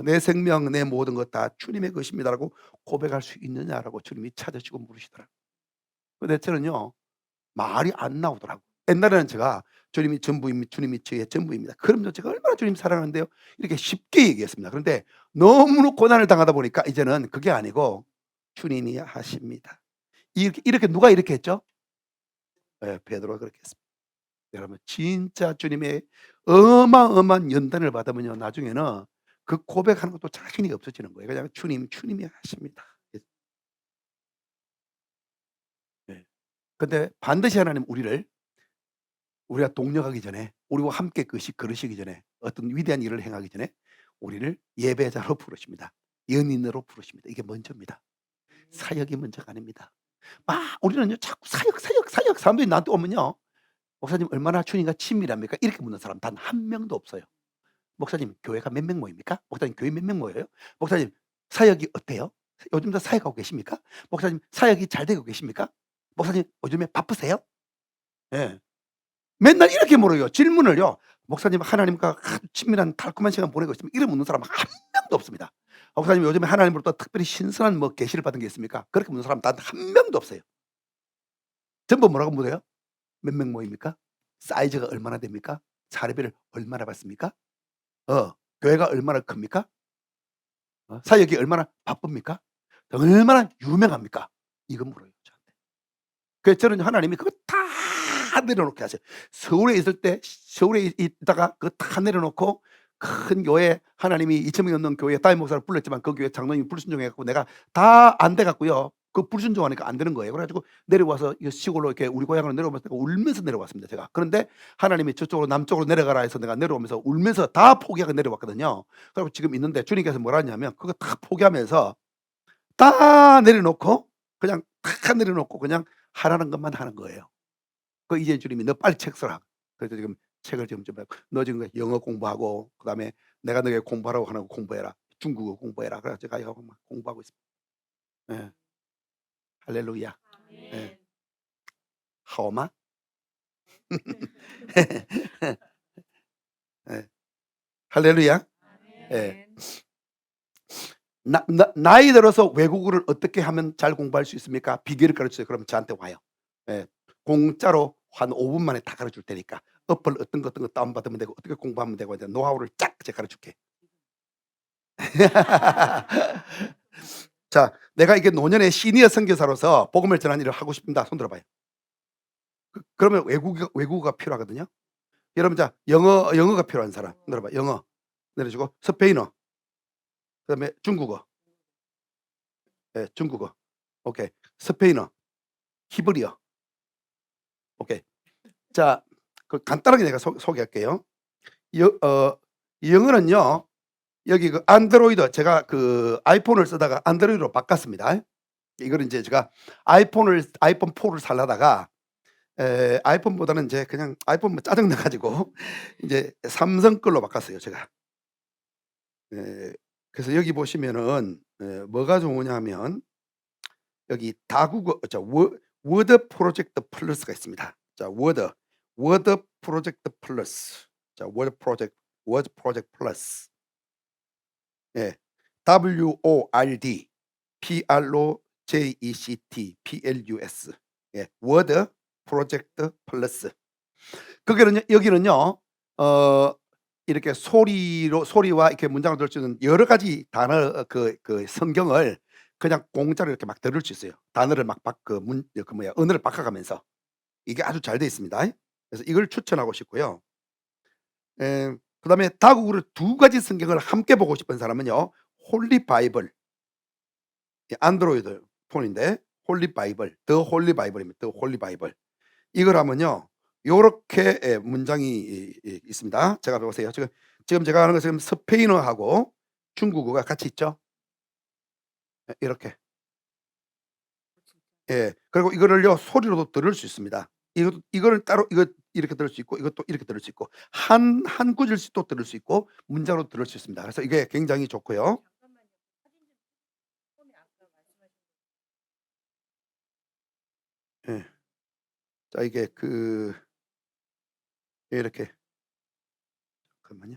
"내 생명, 내 모든 것 다 주님의 것입니다."라고 고백할 수 있느냐라고 주님이 찾으시고 물으시더라고요. 근데 저는요, 말이 안 나오더라고요. 옛날에는 제가 "주님이 전부입니다. 주님이 저의 전부입니다." 그럼요, 제가 얼마나 주님 사랑하는데요. 이렇게 쉽게 얘기했습니다. 그런데 너무 고난을 당하다 보니까 이제는 그게 아니고 "주님이 하십니다." 이렇게 누가 이렇게 했죠? 예, 베드로가 그렇게 했습니다. 여러분 진짜 주님의 어마어마한 연단을 받으면요, 나중에는 그 고백하는 것도 자신이 없어지는 거예요. 그냥 주님이 하십니다." 예. 예. 근데 반드시 하나님 우리가 동력하기 전에, 우리와 함께 걸으시기 전에, 어떤 위대한 일을 행하기 전에 우리를 예배자로 부르십니다. 연인으로 부르십니다. 이게 먼저입니다. 사역이 먼저가 아닙니다. 막 우리는요 자꾸 사역 사람들이 나한테 오면요, "목사님 얼마나 주님과 친밀합니까?" 이렇게 묻는 사람 단 한 명도 없어요. "목사님 교회가 몇 명 모입니까? 목사님 교회 몇 명 모여요? 목사님 사역이 어때요? 요즘도 사역하고 계십니까? 목사님 사역이 잘 되고 계십니까? 목사님 요즘에 바쁘세요?" 예. 맨날 이렇게 물어요. 질문을요. 목사님 하나님과 아주 친밀한 달콤한 시간 보내고 있습니까? 이렇게 묻는 사람 한 명도 없습니다. 목사님 요즘에 하나님으로부터 특별히 신선한 뭐 계시를 받은 게 있습니까? 그렇게 묻는 사람 단 한 명도 없어요. 전부 뭐라고 물어요? 몇 명 모입니까? 사이즈가 얼마나 됩니까? 사례비를 얼마나 받습니까? 교회가 얼마나 큽니까? 사역이 얼마나 바쁩니까? 얼마나 유명합니까? 이거 물어요, 저한테. 그래서 저는 하나님이 그거 다 내려놓게 하세요. 서울에 있다가 그거 다 내려놓고 큰 교회, 하나님이 2,000명이 넘는 교회에 담임 목사를 불렀지만 그 교회 장로님이 불순종해 갖고 내가 다 안 돼 갖고요. 그 불순종하니까 안 되는 거예요. 그래 가지고 내려와서 이 시골로 이렇게 우리 고향으로 내려오면서 내가 울면서 내려왔습니다, 제가. 그런데 하나님이 저쪽으로 남쪽으로 내려가라 해서 내가 내려오면서 울면서 다 포기하고 내려왔거든요. 그리고 지금 있는데 주님께서 뭐라 하냐면 그거 다 포기하면서 다 내려놓고 그냥 다 내려놓고 그냥 하라는 것만 하는 거예요. 그 이제 주님이 "너 빨리 책 써라." 그래서 지금 책을 지금 좀 "너 지금 영어 공부하고 그다음에 내가 너에게 공부하라고 하는 거 공부해라. 중국어 공부해라." 그래 가지고 제가 막 공부하고 있습니다. 예. 할렐루야. 예. 하오마? 예. 할렐루야. 예. 나이 들어서 외국어를 어떻게 하면 잘 공부할 수 있습니까? 비결을 가르쳐 주세요. 그러면 저한테 와요. 예. 공짜로 한 5분 만에 다 가르쳐 줄 테니까. 어플 어떤 거 다운받으면 되고 어떻게 공부하면 되고 이제 노하우를 쫙 제가 가르쳐 줄게. 자, 내가 이게 노년의 시니어 선교사로서 복음을 전하는 일을 하고 싶습니다. 손 들어 봐요. 그러면 외국어가 필요하거든요. 여러분 자 영어가 필요한 사람 손 들어 봐요. 영어 내려주고 스페인어 그다음에 중국어. 예, 중국어. 오케이. 스페인어, 히브리어. 오케이. 자, 그 간단하게 내가 소개할게요. 여 영어는요. 여기 그 안드로이드 제가 그 아이폰을 쓰다가 안드로이드로 바꿨습니다. 이거는 인제 제가 아이폰 4를 살려다가 아이폰보다는 인제 그냥 아이폰 뭐 짜증 나 가지고 인제 삼성 걸로 바꿨어요, 제가. 예. 그래서 여기 보시면은 뭐가 좋으냐 하면 여기 다국어 워드 프로젝트 플러스가 있습니다. 자, 워드 프로젝트 플러스. 자, 워드 프로젝트 플러스. 예. WORD PROJECT PLUS. 예. 워드 프로젝트 플러스. 거기는요 여기는요 어 이렇게 소리와 이렇게 문장을 들을 수 있는 여러 가지 단어 그 성경을 그냥 공짜로 이렇게 막 들을 수 있어요. 단어를 막 바 그 문 그 뭐야 언어를 바꿔가면서. 이게 아주 잘 돼 있습니다. 그래서 이걸 추천하고 싶고요. 그다음에 다국어를 두 가지 성경을 함께 보고 싶은 사람은요. 홀리 바이블. 예, 안드로이드 폰인데 홀리 바이블, 더 홀리 바이블입니다. 더 홀리 바이블. 이걸 하면요. 요렇게 문장이 있습니다. 제가 보세요. 지금 제가 하는 거 지금 스페인어하고 중국어가 같이 있죠. 예, 이렇게. 예. 그리고 이거를요 소리로도 들을 수 있습니다. 이거를 따로 이거 이렇게 들을 수 있고 이것도 이렇게 들을 수 있고 한 구절씩 또 들을 수 있고 문장으로 들을 수 있습니다. 그래서 이게 굉장히 좋고요. 예. 자 이게 이렇게 잠깐만요.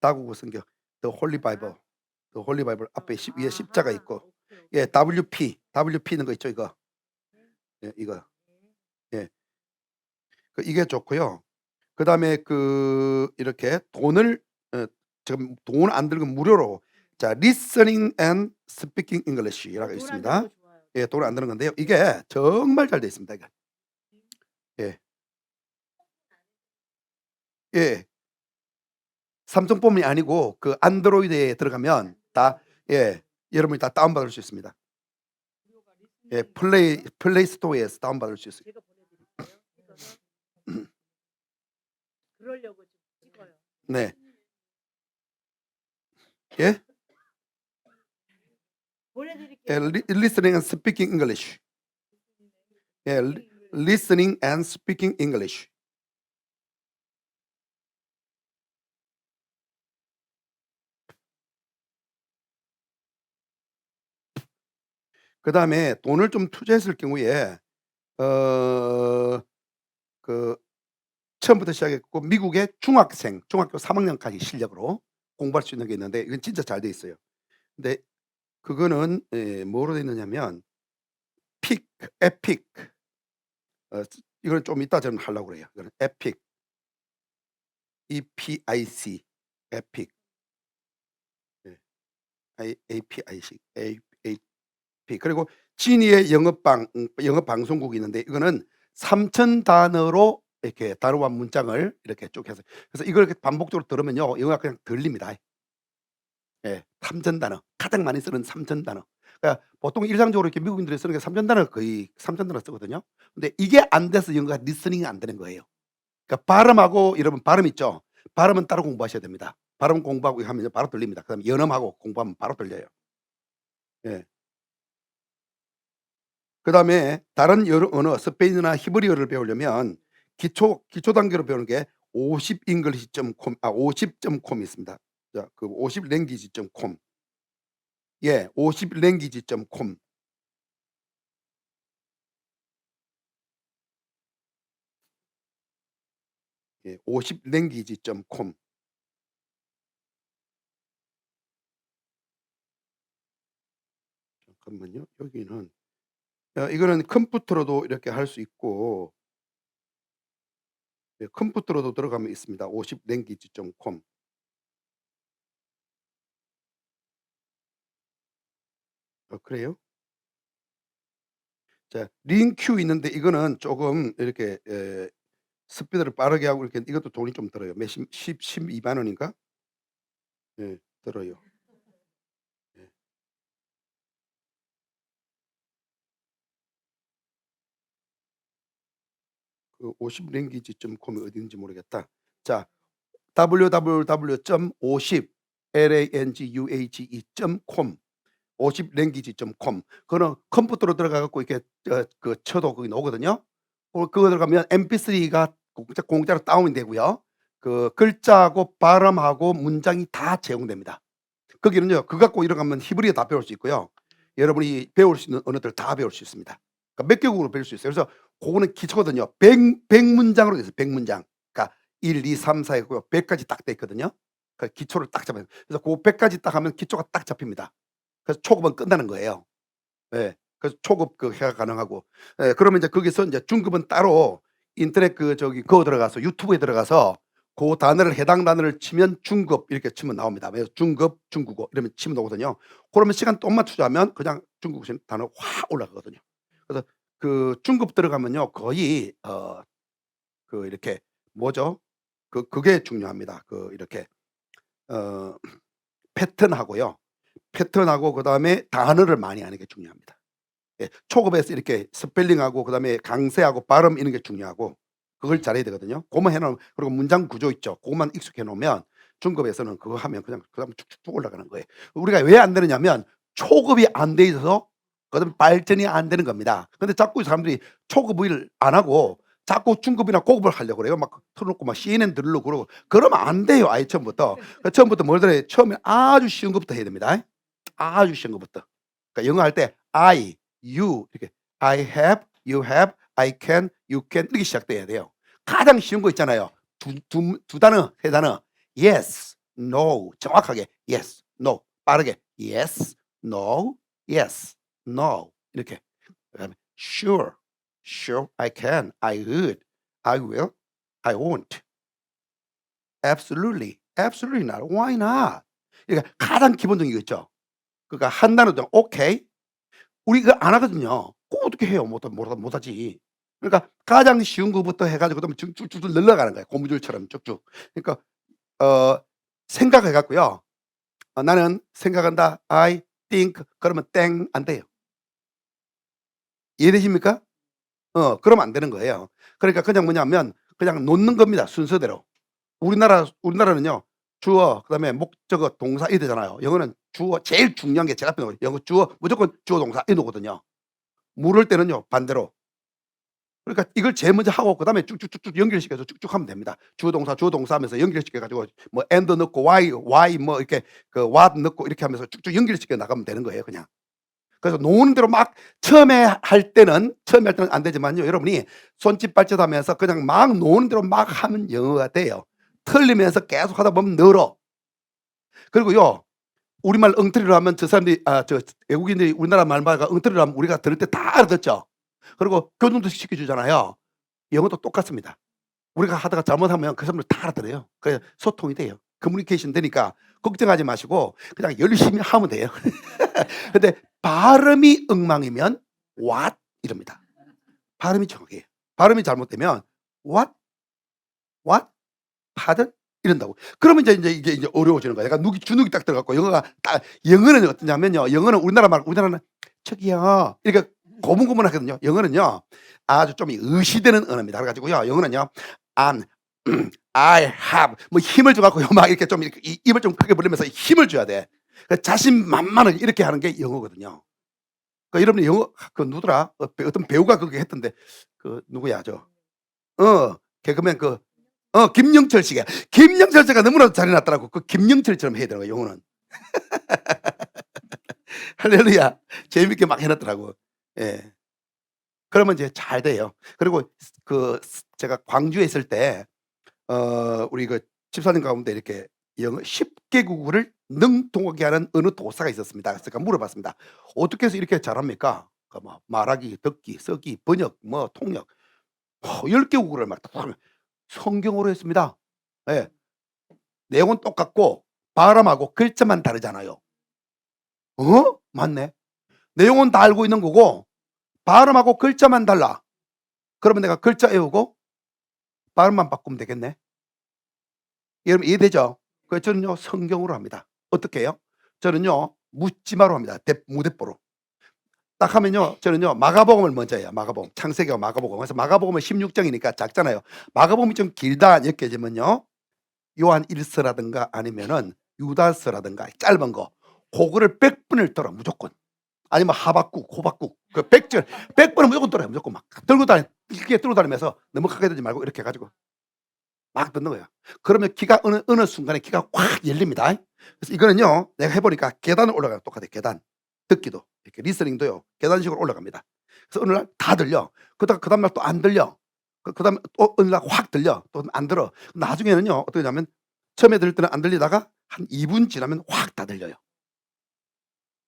다국어 성경 더 홀리 바이블. 더 홀리 바이블 앞에 위에 십자가 있고 예 WP 있는 거 있죠 이거. 예 이거. 예. 이게 좋고요. 그다음에 이렇게 돈을 지금 돈 안 들고 무료로 자 Listening and Speaking English라고 있습니다. 예 돈 안 드는 건데요. 이게 정말 잘 돼 있습니다 이게. 예. 예. 삼성폰이 아니고 그 안드로이드에 들어가면 다 예 여러분이 다 다운받을 수 있습니다. 예 플레이 스토어에서 다운받을 수 있어요. 네. 예? 예 Listening and Speaking English. 예 Listening and Speaking English. 그다음에 돈을 좀 투자했을 경우에 어 그 처음부터 시작했고 미국의 중학교 3 학년까지 실력으로 공부할 수 있는 게 있는데 이건 진짜 잘 돼 있어요. 근데 그거는 뭐로 돼 있느냐면 픽 에픽 이거는 좀 이따 저는 하려고 그래요. 이거는 에픽 EPIC 에픽. 예. APIC, AP. 그리고 진이의 영업 방송국이 있는데 이거는 3,000 단어로 이렇게 단어와 문장을 이렇게 쭉 해서 그래서 이걸 이렇게 반복적으로 들으면요. 영어가 그냥 들립니다. 예. 3,000 단어. 가장 많이 쓰는 3,000 단어. 그러니까 보통 일상적으로 이렇게 미국인들이 쓰는 게 3,000 단어 거의 3,000 단어 쓰거든요. 근데 이게 안 돼서 영어가 리스닝이 안 되는 거예요. 그러니까 발음하고 여러분 발음 있죠? 발음은 따로 공부하셔야 됩니다. 발음 공부하고 하면 바로 들립니다. 그다음에 연음하고 공부하면 바로 들려요. 예. 그다음에 다른 여러 언어 스페인어나 히브리어를 배우려면 기초 단계로 배우는 게 50english.com 50.com이 있습니다. 자 그 50language.com. 예. 50language.com. 예. 50language.com. 잠깐만요. 여기는 이거는 컴퓨터로도 이렇게 할 수 있고 예 컴퓨터로도 들어가면 있습니다. 50language.com. 그래요? 자 링큐 있는데 이거는 쪼금 이렇게 스피드를 빠르게 하고 이렇게 이것도 돈이 좀 들어요. 몇십 12만 원인가? 예 들어요. 예. 그 50language.com이 어딘지 모르겠다. 자 www.50 language.com 50language.com 그거는 컴퓨터로 들어가 갖고 이렇게 쳐도 거기 나오거든요. 그거 들어가면 mp3가 공짜로 다운이 되고요. 그 글자하고 발음하고 문장이 다 제공됩니다. 거기는요. 그거 갖고 들어가면 히브리어 다 배울 수 있고요. 여러분이 배울 수 있는 언어들 다 배울 수 있습니다. 그러니까 몇 개국어로 배울 수 있어요. 그래서 고거는 기초거든요. 100 문장으로 돼 있어요. 100 문장. 그러니까 1, 2, 3, 4 해고요. 100 까지 딱 돼 있거든요. 그 기초를 딱 잡아요. 그래서 고 100 까지 딱 하면 기초가 딱 잡힙니다. 그래서 초급은 끝나는 거예요. 예. 그래서 초급 그 해가 가능하고 그러면 이제 거기서 인제 중급은 따로 인터넷 그거 들어가서 유튜브에 들어가서 고 단어를 해당 단어를 치면 중급 이렇게 치면 나옵니다. 그래서 중급, 중국어 이러면 치면 나오거든요. 그러면 시간 좀만 투자하면 그냥 중국어 단어 확 올라가거든요. 그래서 그 중급 들어가면요 거의 이렇게 뭐죠? 그게 중요합니다. 이렇게 어 패턴하고요. 패턴하고 그다음에 단어를 많이 아는 게 중요합니다. 예. 초급에서 이렇게 스펠링하고 그다음에 강세하고 발음 이런 게 중요하고 그걸 잘해야 되거든요. 고만 해 놓으면 그리고 문장 구조 있죠. 고것만 익숙해 놓으면 중급에서는 그거 하면 그냥 그다음에 쭉쭉쭉 올라가는 거예요. 우리가 왜 안 되느냐면 초급이 안 돼 있어서 그다음에 발전이 안 되는 겁니다. 근데 자꾸 사람들이 초급을 안 하고 자꾸 중급이나 고급을 하려고 그래요. 막 틀어 놓고 막 CNN 들으려고 그러고 그러면 안 돼요 아예 처음부터. 처음부터 뭘 들어야 처음에 아주 쉬운 것부터 해야 됩니다. 아주 쉬운 것부터. 그러니까 영어 할 때 I, you 이렇게 I have, you have, I can, you can 이렇게 시작돼야 돼요. 가장 쉬운 거 있잖아요. 두 단어, 세 단어. yes, no 정확하게 yes, no 빠르게 yes, no, yes, no 이렇게. 그다음에 sure, sure I can, I would, I will, I won't. absolutely, absolutely not. why not? 그러니까 가장 기본적인 거 있죠. 그러니까 한 단어도 오케이. 우리 이거 안 하거든요. 그거 어떻게 해요? 못하지. 그러니까 가장 쉬운 거부터 해 가지고 그다음에 쭉쭉쭉 늘려가는 거예요, 고무줄처럼 쭉쭉. 그러니까 어 생각해 갖고요. 나는 생각한다. I think 그러면 땡 안 돼요. 이해되십니까? 그러면 안 되는 거예요. 그러니까 그냥 뭐냐면 그냥 놓는 겁니다, 순서대로. 우리나라는요. 주어 그다음에 목적어 동사 이래 되잖아요. 영어는 주어 제일 중요한 게 제일 앞에 나와요. 영어 주어 무조건 주어 동사 이 나오거든요. 물을 때는요 반대로. 그러니까 이걸 제일 먼저 하고 그다음에 쭉쭉쭉쭉 연결시켜서 쭉쭉 하면 됩니다. 주어 동사 하면서 연결시켜 가지고 뭐 and 넣고 why 뭐 이렇게 what 넣고 이렇게 하면서 쭉쭉 연결시켜 나가면 되는 거예요 그냥. 그래서 노는 대로 막 처음에 할 때는 안 되지만요. 여러분이 손짓 발짓하면서 그냥 막 노는 대로 막 하면 영어가 돼요. 틀리면서 계속 하다 보면 늘어. 그리고요. 우리말 엉터리로 하면 저 사람들이 외국인들이 우리나라 말만 엉터리로 하면 우리가 들을 때 다 알아듣죠. 그리고 교정도 시켜 주잖아요. 영어도 똑같습니다. 우리가 하다가 잘못하면 그 사람들 다 알아들어요. 그래서 소통이 돼요. 커뮤니케이션 되니까 걱정하지 마시고 그냥 열심히 하면 돼요. 근데 발음이 엉망이면 what 이럽니다. 발음이 정확해요. 발음이 잘못되면 what, what, pardon 이런다고. 그러면 이제 이게 어려워지는 거예요. 약간 주눅이 딱 들어갔고 영어가 딱 영어는 어떠냐면요. 영어는 우리나라는 저기요 이렇게 고문고문하거든요. 영어는요 아주 좀 의시되는 언어입니다. 그래가지고요 영어는요 I have 뭐 힘을 줘갖고 막 이렇게 좀 이렇게 입을 좀 크게 벌리면서 힘을 줘야 돼. 자신만만하게 이렇게 하는 게 영어거든요. 그 여러분 영어 그 누구더라? 어떤 배우가 그렇게 했던데 그 누구야 개그맨 김영철 씨가 김영철 씨가 너무나도 잘해놨더라고. 그 김영철처럼 해야 되는 거야 영어는. 할렐루야. 재밌게 막 해놨더라고. 예. 그러면 이제 잘 돼요. 그리고 제가 광주에 있을 때 우리 그 집사님 가운데 이렇게 영어 10개국어를 능통하게 하는 어느 도사가 있었습니다. 그래서 제가 물어봤습니다. "어떻게 해서 이렇게 잘합니까?" 뭐 말하기, 듣기, 쓰기, 번역, 뭐 통역 10개국어를 막 성경어로 했습니다. 예. 내용은 똑같고 발음하고 글자만 다르잖아요. 맞네. 내용은 다 알고 있는 거고 발음하고 글자만 달라. 그러면 내가 글자 외우고 발음만 바꾸면 되겠네. 여러분 이해되죠? 그래서 저는요 성경으로 합니다. 어떻게 해요? 저는요 묻지마로 합니다. 무대뽀로. 딱 하면요 저는요 마가복음을 먼저 해요. 마가복음 창세기와 마가복음. 그래서 마가복음은 16장이니까 작잖아요. 마가복음이 좀 길다 느껴지면요 요한 1서라든가 아니면은 유다서라든가 짧은 거 그거를 100번을 들어 무조건. 아니면 하박국, 호박국 그 100번은 무조건 들어요. 무조건 막 길게 들고 다니면서 너무 크게 들지 말고 이렇게 해 가지고 막 듣는 거예요. 그러면 귀가 어느 순간에 귀가 확 열립니다. 그래서 이거는요 내가 해 보니까 계단을 올라가요. 똑같아요. 계단. 듣기도 이렇게 리스닝도요 계단식으로 올라갑니다. 그래서 어느 날 다 들려. 그다음 날 또 안 들려. 그다음에 또 어느 날 확 들려. 또 안 들어. 나중에는요 어떻게 하냐면 처음에 들을 때는 안 들리다가 한 2분 지나면 확 다 들려요.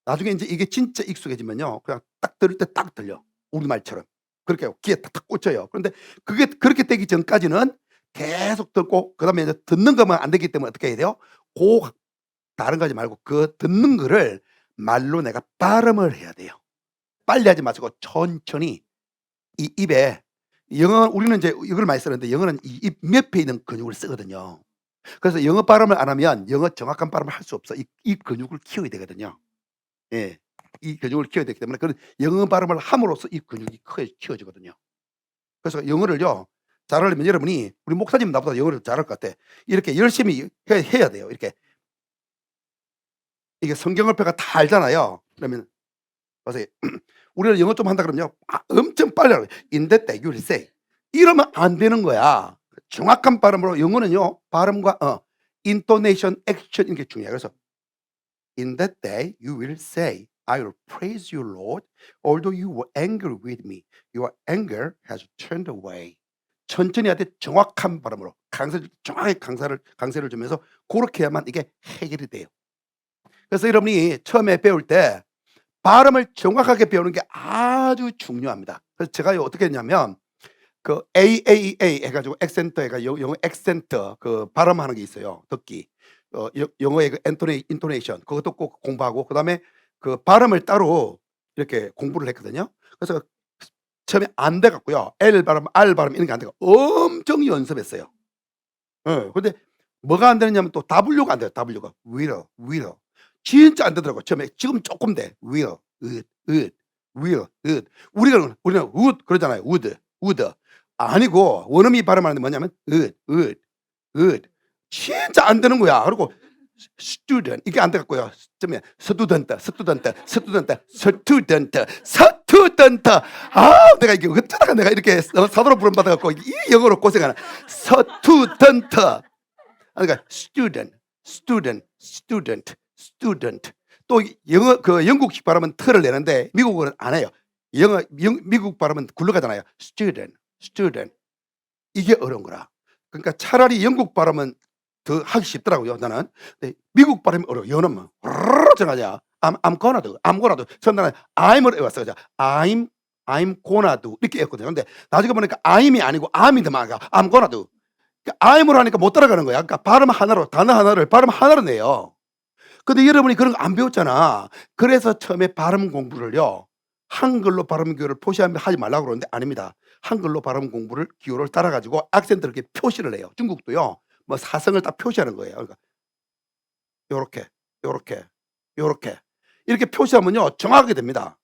나중에 인제 이게 진짜 익숙해지면요 그냥 딱 들을 때 딱 들려. 우리말처럼. 그렇게 귀에 탁탁 꽂혀요. 그런데 그게 그렇게 되기 전까지는 계속 듣고 그다음에 이제 듣는 것만 안 되기 때문에 어떻게 해야 돼요? 다른 거 하지 말고 그 듣는 거를 말로 내가 발음을 해야 돼요. 빨리 하지 마시고 천천히 이 입에 우리는 이제 이걸 많이 쓰는데 영어는 이 입 옆에 있는 근육을 쓰거든요. 그래서 영어 발음을 안 하면 영어 정확한 발음을 할 수 없어. 입 근육을 키워야 되거든요. 예. 이 근육을 키워야 되기 때문에 그런 영어 발음을 함으로써 이 근육이 키워지거든요. 그래서 영어를요 잘하려면 여러분이 우리 목사님 나보다 영어를 잘할 것 같아. 이렇게 열심히 해야 돼요. 이렇게 이게 성경어표가 다 알잖아요. 그러면 보세요. 우리가 영어 좀 한다 그러면요 엄청 빨리 하라고 In that day you will say 이러면 안 되는 거야. 정확한 발음으로 영어는요 발음과 intonation, action 이게 중요해요. 그래서 In that day you will say I will praise you Lord although you were angry with me your anger has turned away. 천천히 하되 정확한 발음으로 정확하게 강세를 주면서 그렇게 해야만 이게 해결이 돼요. 그래서 여러분이 처음에 배울 때 발음을 정확하게 배우는 게 아주 중요합니다. 그래서 제가요 어떻게 했냐면 그 AAA 해 가지고 액센트 해 가지고 영어 액센트 그 발음하는 게 있어요. 듣기. 영어의 그 인토네이션 그것도 꼭 공부하고 그다음에 그 발음을 따로 이렇게 공부를 했거든요. 그래서 처음에 안 돼 갖고요. L 발음, R 발음 이런 게 안 되고 엄청 연습했어요. 근데 뭐가 안 되느냐면 또 W가 안 돼요. W가 will 진짜 안 되더라고요. 처음에 지금 조금 돼. will 우리는 would 그러잖아요. would 아니고 원어민 발음하는데 뭐냐면 would 진짜 안 되는 거야. 그리고 student 이게 안 돼 갖고요. 처음에 student 내가 이게 어쩌다가 내가 이렇게 사도로 부름 받아 갖고 이 영어로 고생하나. student 그러니까 student 또 영어 그 영국식 발음은 틀을 내는데 미국어는 안 해요. 미국 발음은 굴러가잖아요. student 이게 어려운 거라. 그러니까 차라리 영국 발음은 더 하기 쉽더라고요. 나는. 근데 미국 발음이 어려워. 영어는 정하냐. I'm gonna do. 전날은 I'm을 외웠어요. I'm gonna do 이렇게 했거든요. 근데 나중에 보니까 I'이 아니고 I'이 더 많아. I'm gonna do. 그러니까 I'으로 하니까 못 따라가는 거야. 그러니까 발음 하나로 단어 하나를 발음 하나로 내요. 근데 여러분이 그런 거 안 배웠잖아. 그래서 처음에 발음 공부를요. 한글로 발음 기호를 표시하면 하지 말라고 그러는데 아닙니다. 한글로 발음 공부를 기호를 따라 가지고 악센트를 이렇게 표시를 해요. 중국도요. 뭐 사성을 딱 표시하는 거예요. 그러니까 요렇게, 요렇게, 요렇게 이렇게 표시하면요 정확하게 됩니다.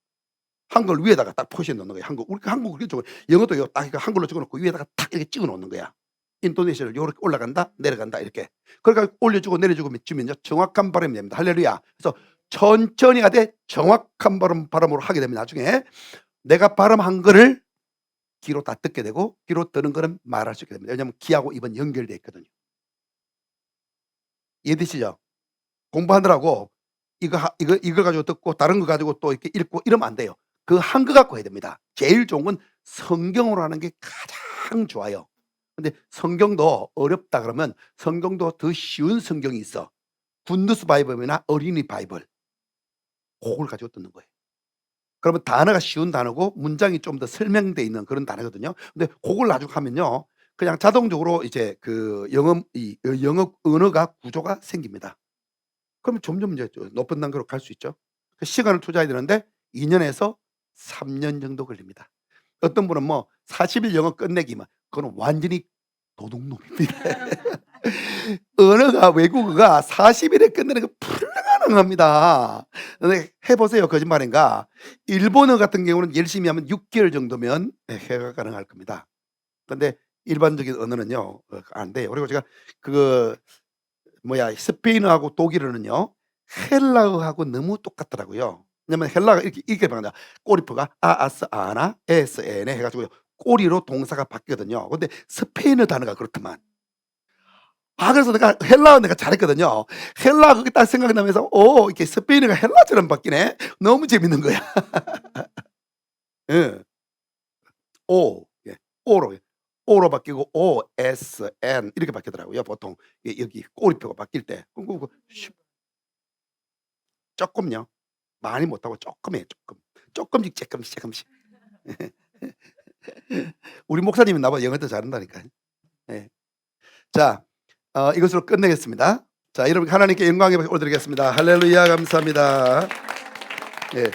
한글 위에다가 딱 표시해 놓는 거예요. 한국 그렇게 적어 영어도요. 딱 이렇게 한글로 적어 놓고 위에다가 탁 이렇게 찍어 놓는 거야. 인도네시아를 요렇게 올라간다 내려간다 이렇게. 그러니까 올려주고 내려주고 주면요 정확한 발음이 됩니다. 할렐루야. 그래서 천천히 하되 정확한 발음으로 하게 되면 나중에 내가 발음한 거를 귀로 다 듣게 되고 귀로 듣는 거는 말할 수 있게 됩니다. 왜냐하면 귀하고 입은 연결되어 있거든요. 이해되시죠? 공부하느라고 이거 가지고 듣고 다른 거 가지고 또 이렇게 읽고 이러면 안 돼요. 그 한 거 갖고 해야 됩니다. 제일 좋은 건 성경으로 하는 게 가장 좋아요. 근데 성경도 어렵다 그러면 성경도 더 쉬운 성경이 있어. 굿뉴스 바이블이나 어린이 바이블. 고걸 가지고 듣는 거예요. 그러면 단어가 쉬운 단어고 문장이 좀 더 설명돼 있는 그런 단어거든요. 근데 고걸 나중에 하면요. 그냥 자동적으로 이제 그 영어 언어가 구조가 생깁니다. 그러면 점점 이제 높은 단계로 갈 수 있죠. 그 시간을 투자해야 되는데 2 년에서 3년 정도 걸립니다. 어떤 분은 뭐 40일 영어 끝내기만 그거는 완전히 도둑놈입니다. 언어가 외국어가 40 일에 끝내는 거 불가능합니다. 근데 해 보세요. 거짓말인가? 일본어 같은 경우는 열심히 하면 6 개월 정도면 해가 가능할 겁니다. 근데 일반적인 언어는요. 안 돼요. 그리고 제가 그 스페인어하고 독일어는요. 헬라어하고 너무 똑같더라고요. 왜냐면 헬라가 이렇게 말한다. 꼬리표가 아아스 아나 에스 에네 해 가지고 꼬리로 동사가 바뀌거든요. 근데 스페인어 단어가 그렇더만. 그래서 내가 헬라어 내가 잘했거든요. 헬라어 그게 딱 생각나면서 이렇게 스페인어가 헬라어처럼 바뀌네. 너무 재밌는 거야. 예. 오. 예. 오로 오로 바뀌고 O, S, N 이렇게 바뀌더라고요. 보통 여기 꼬리표가 바뀔 때. 쪼끔요. 많이 못하고 쪼끔이에요, 쪼끔. 쪼끔씩, 쪼끔씩, 쪼끔씩. 우리 목사님은 나보다 영어 더 잘한다니까요. 예. 자, 이것으로 끝내겠습니다. 자, 여러분 하나님께 영광의 박수 올려드리겠습니다. 할렐루야 감사합니다. 예.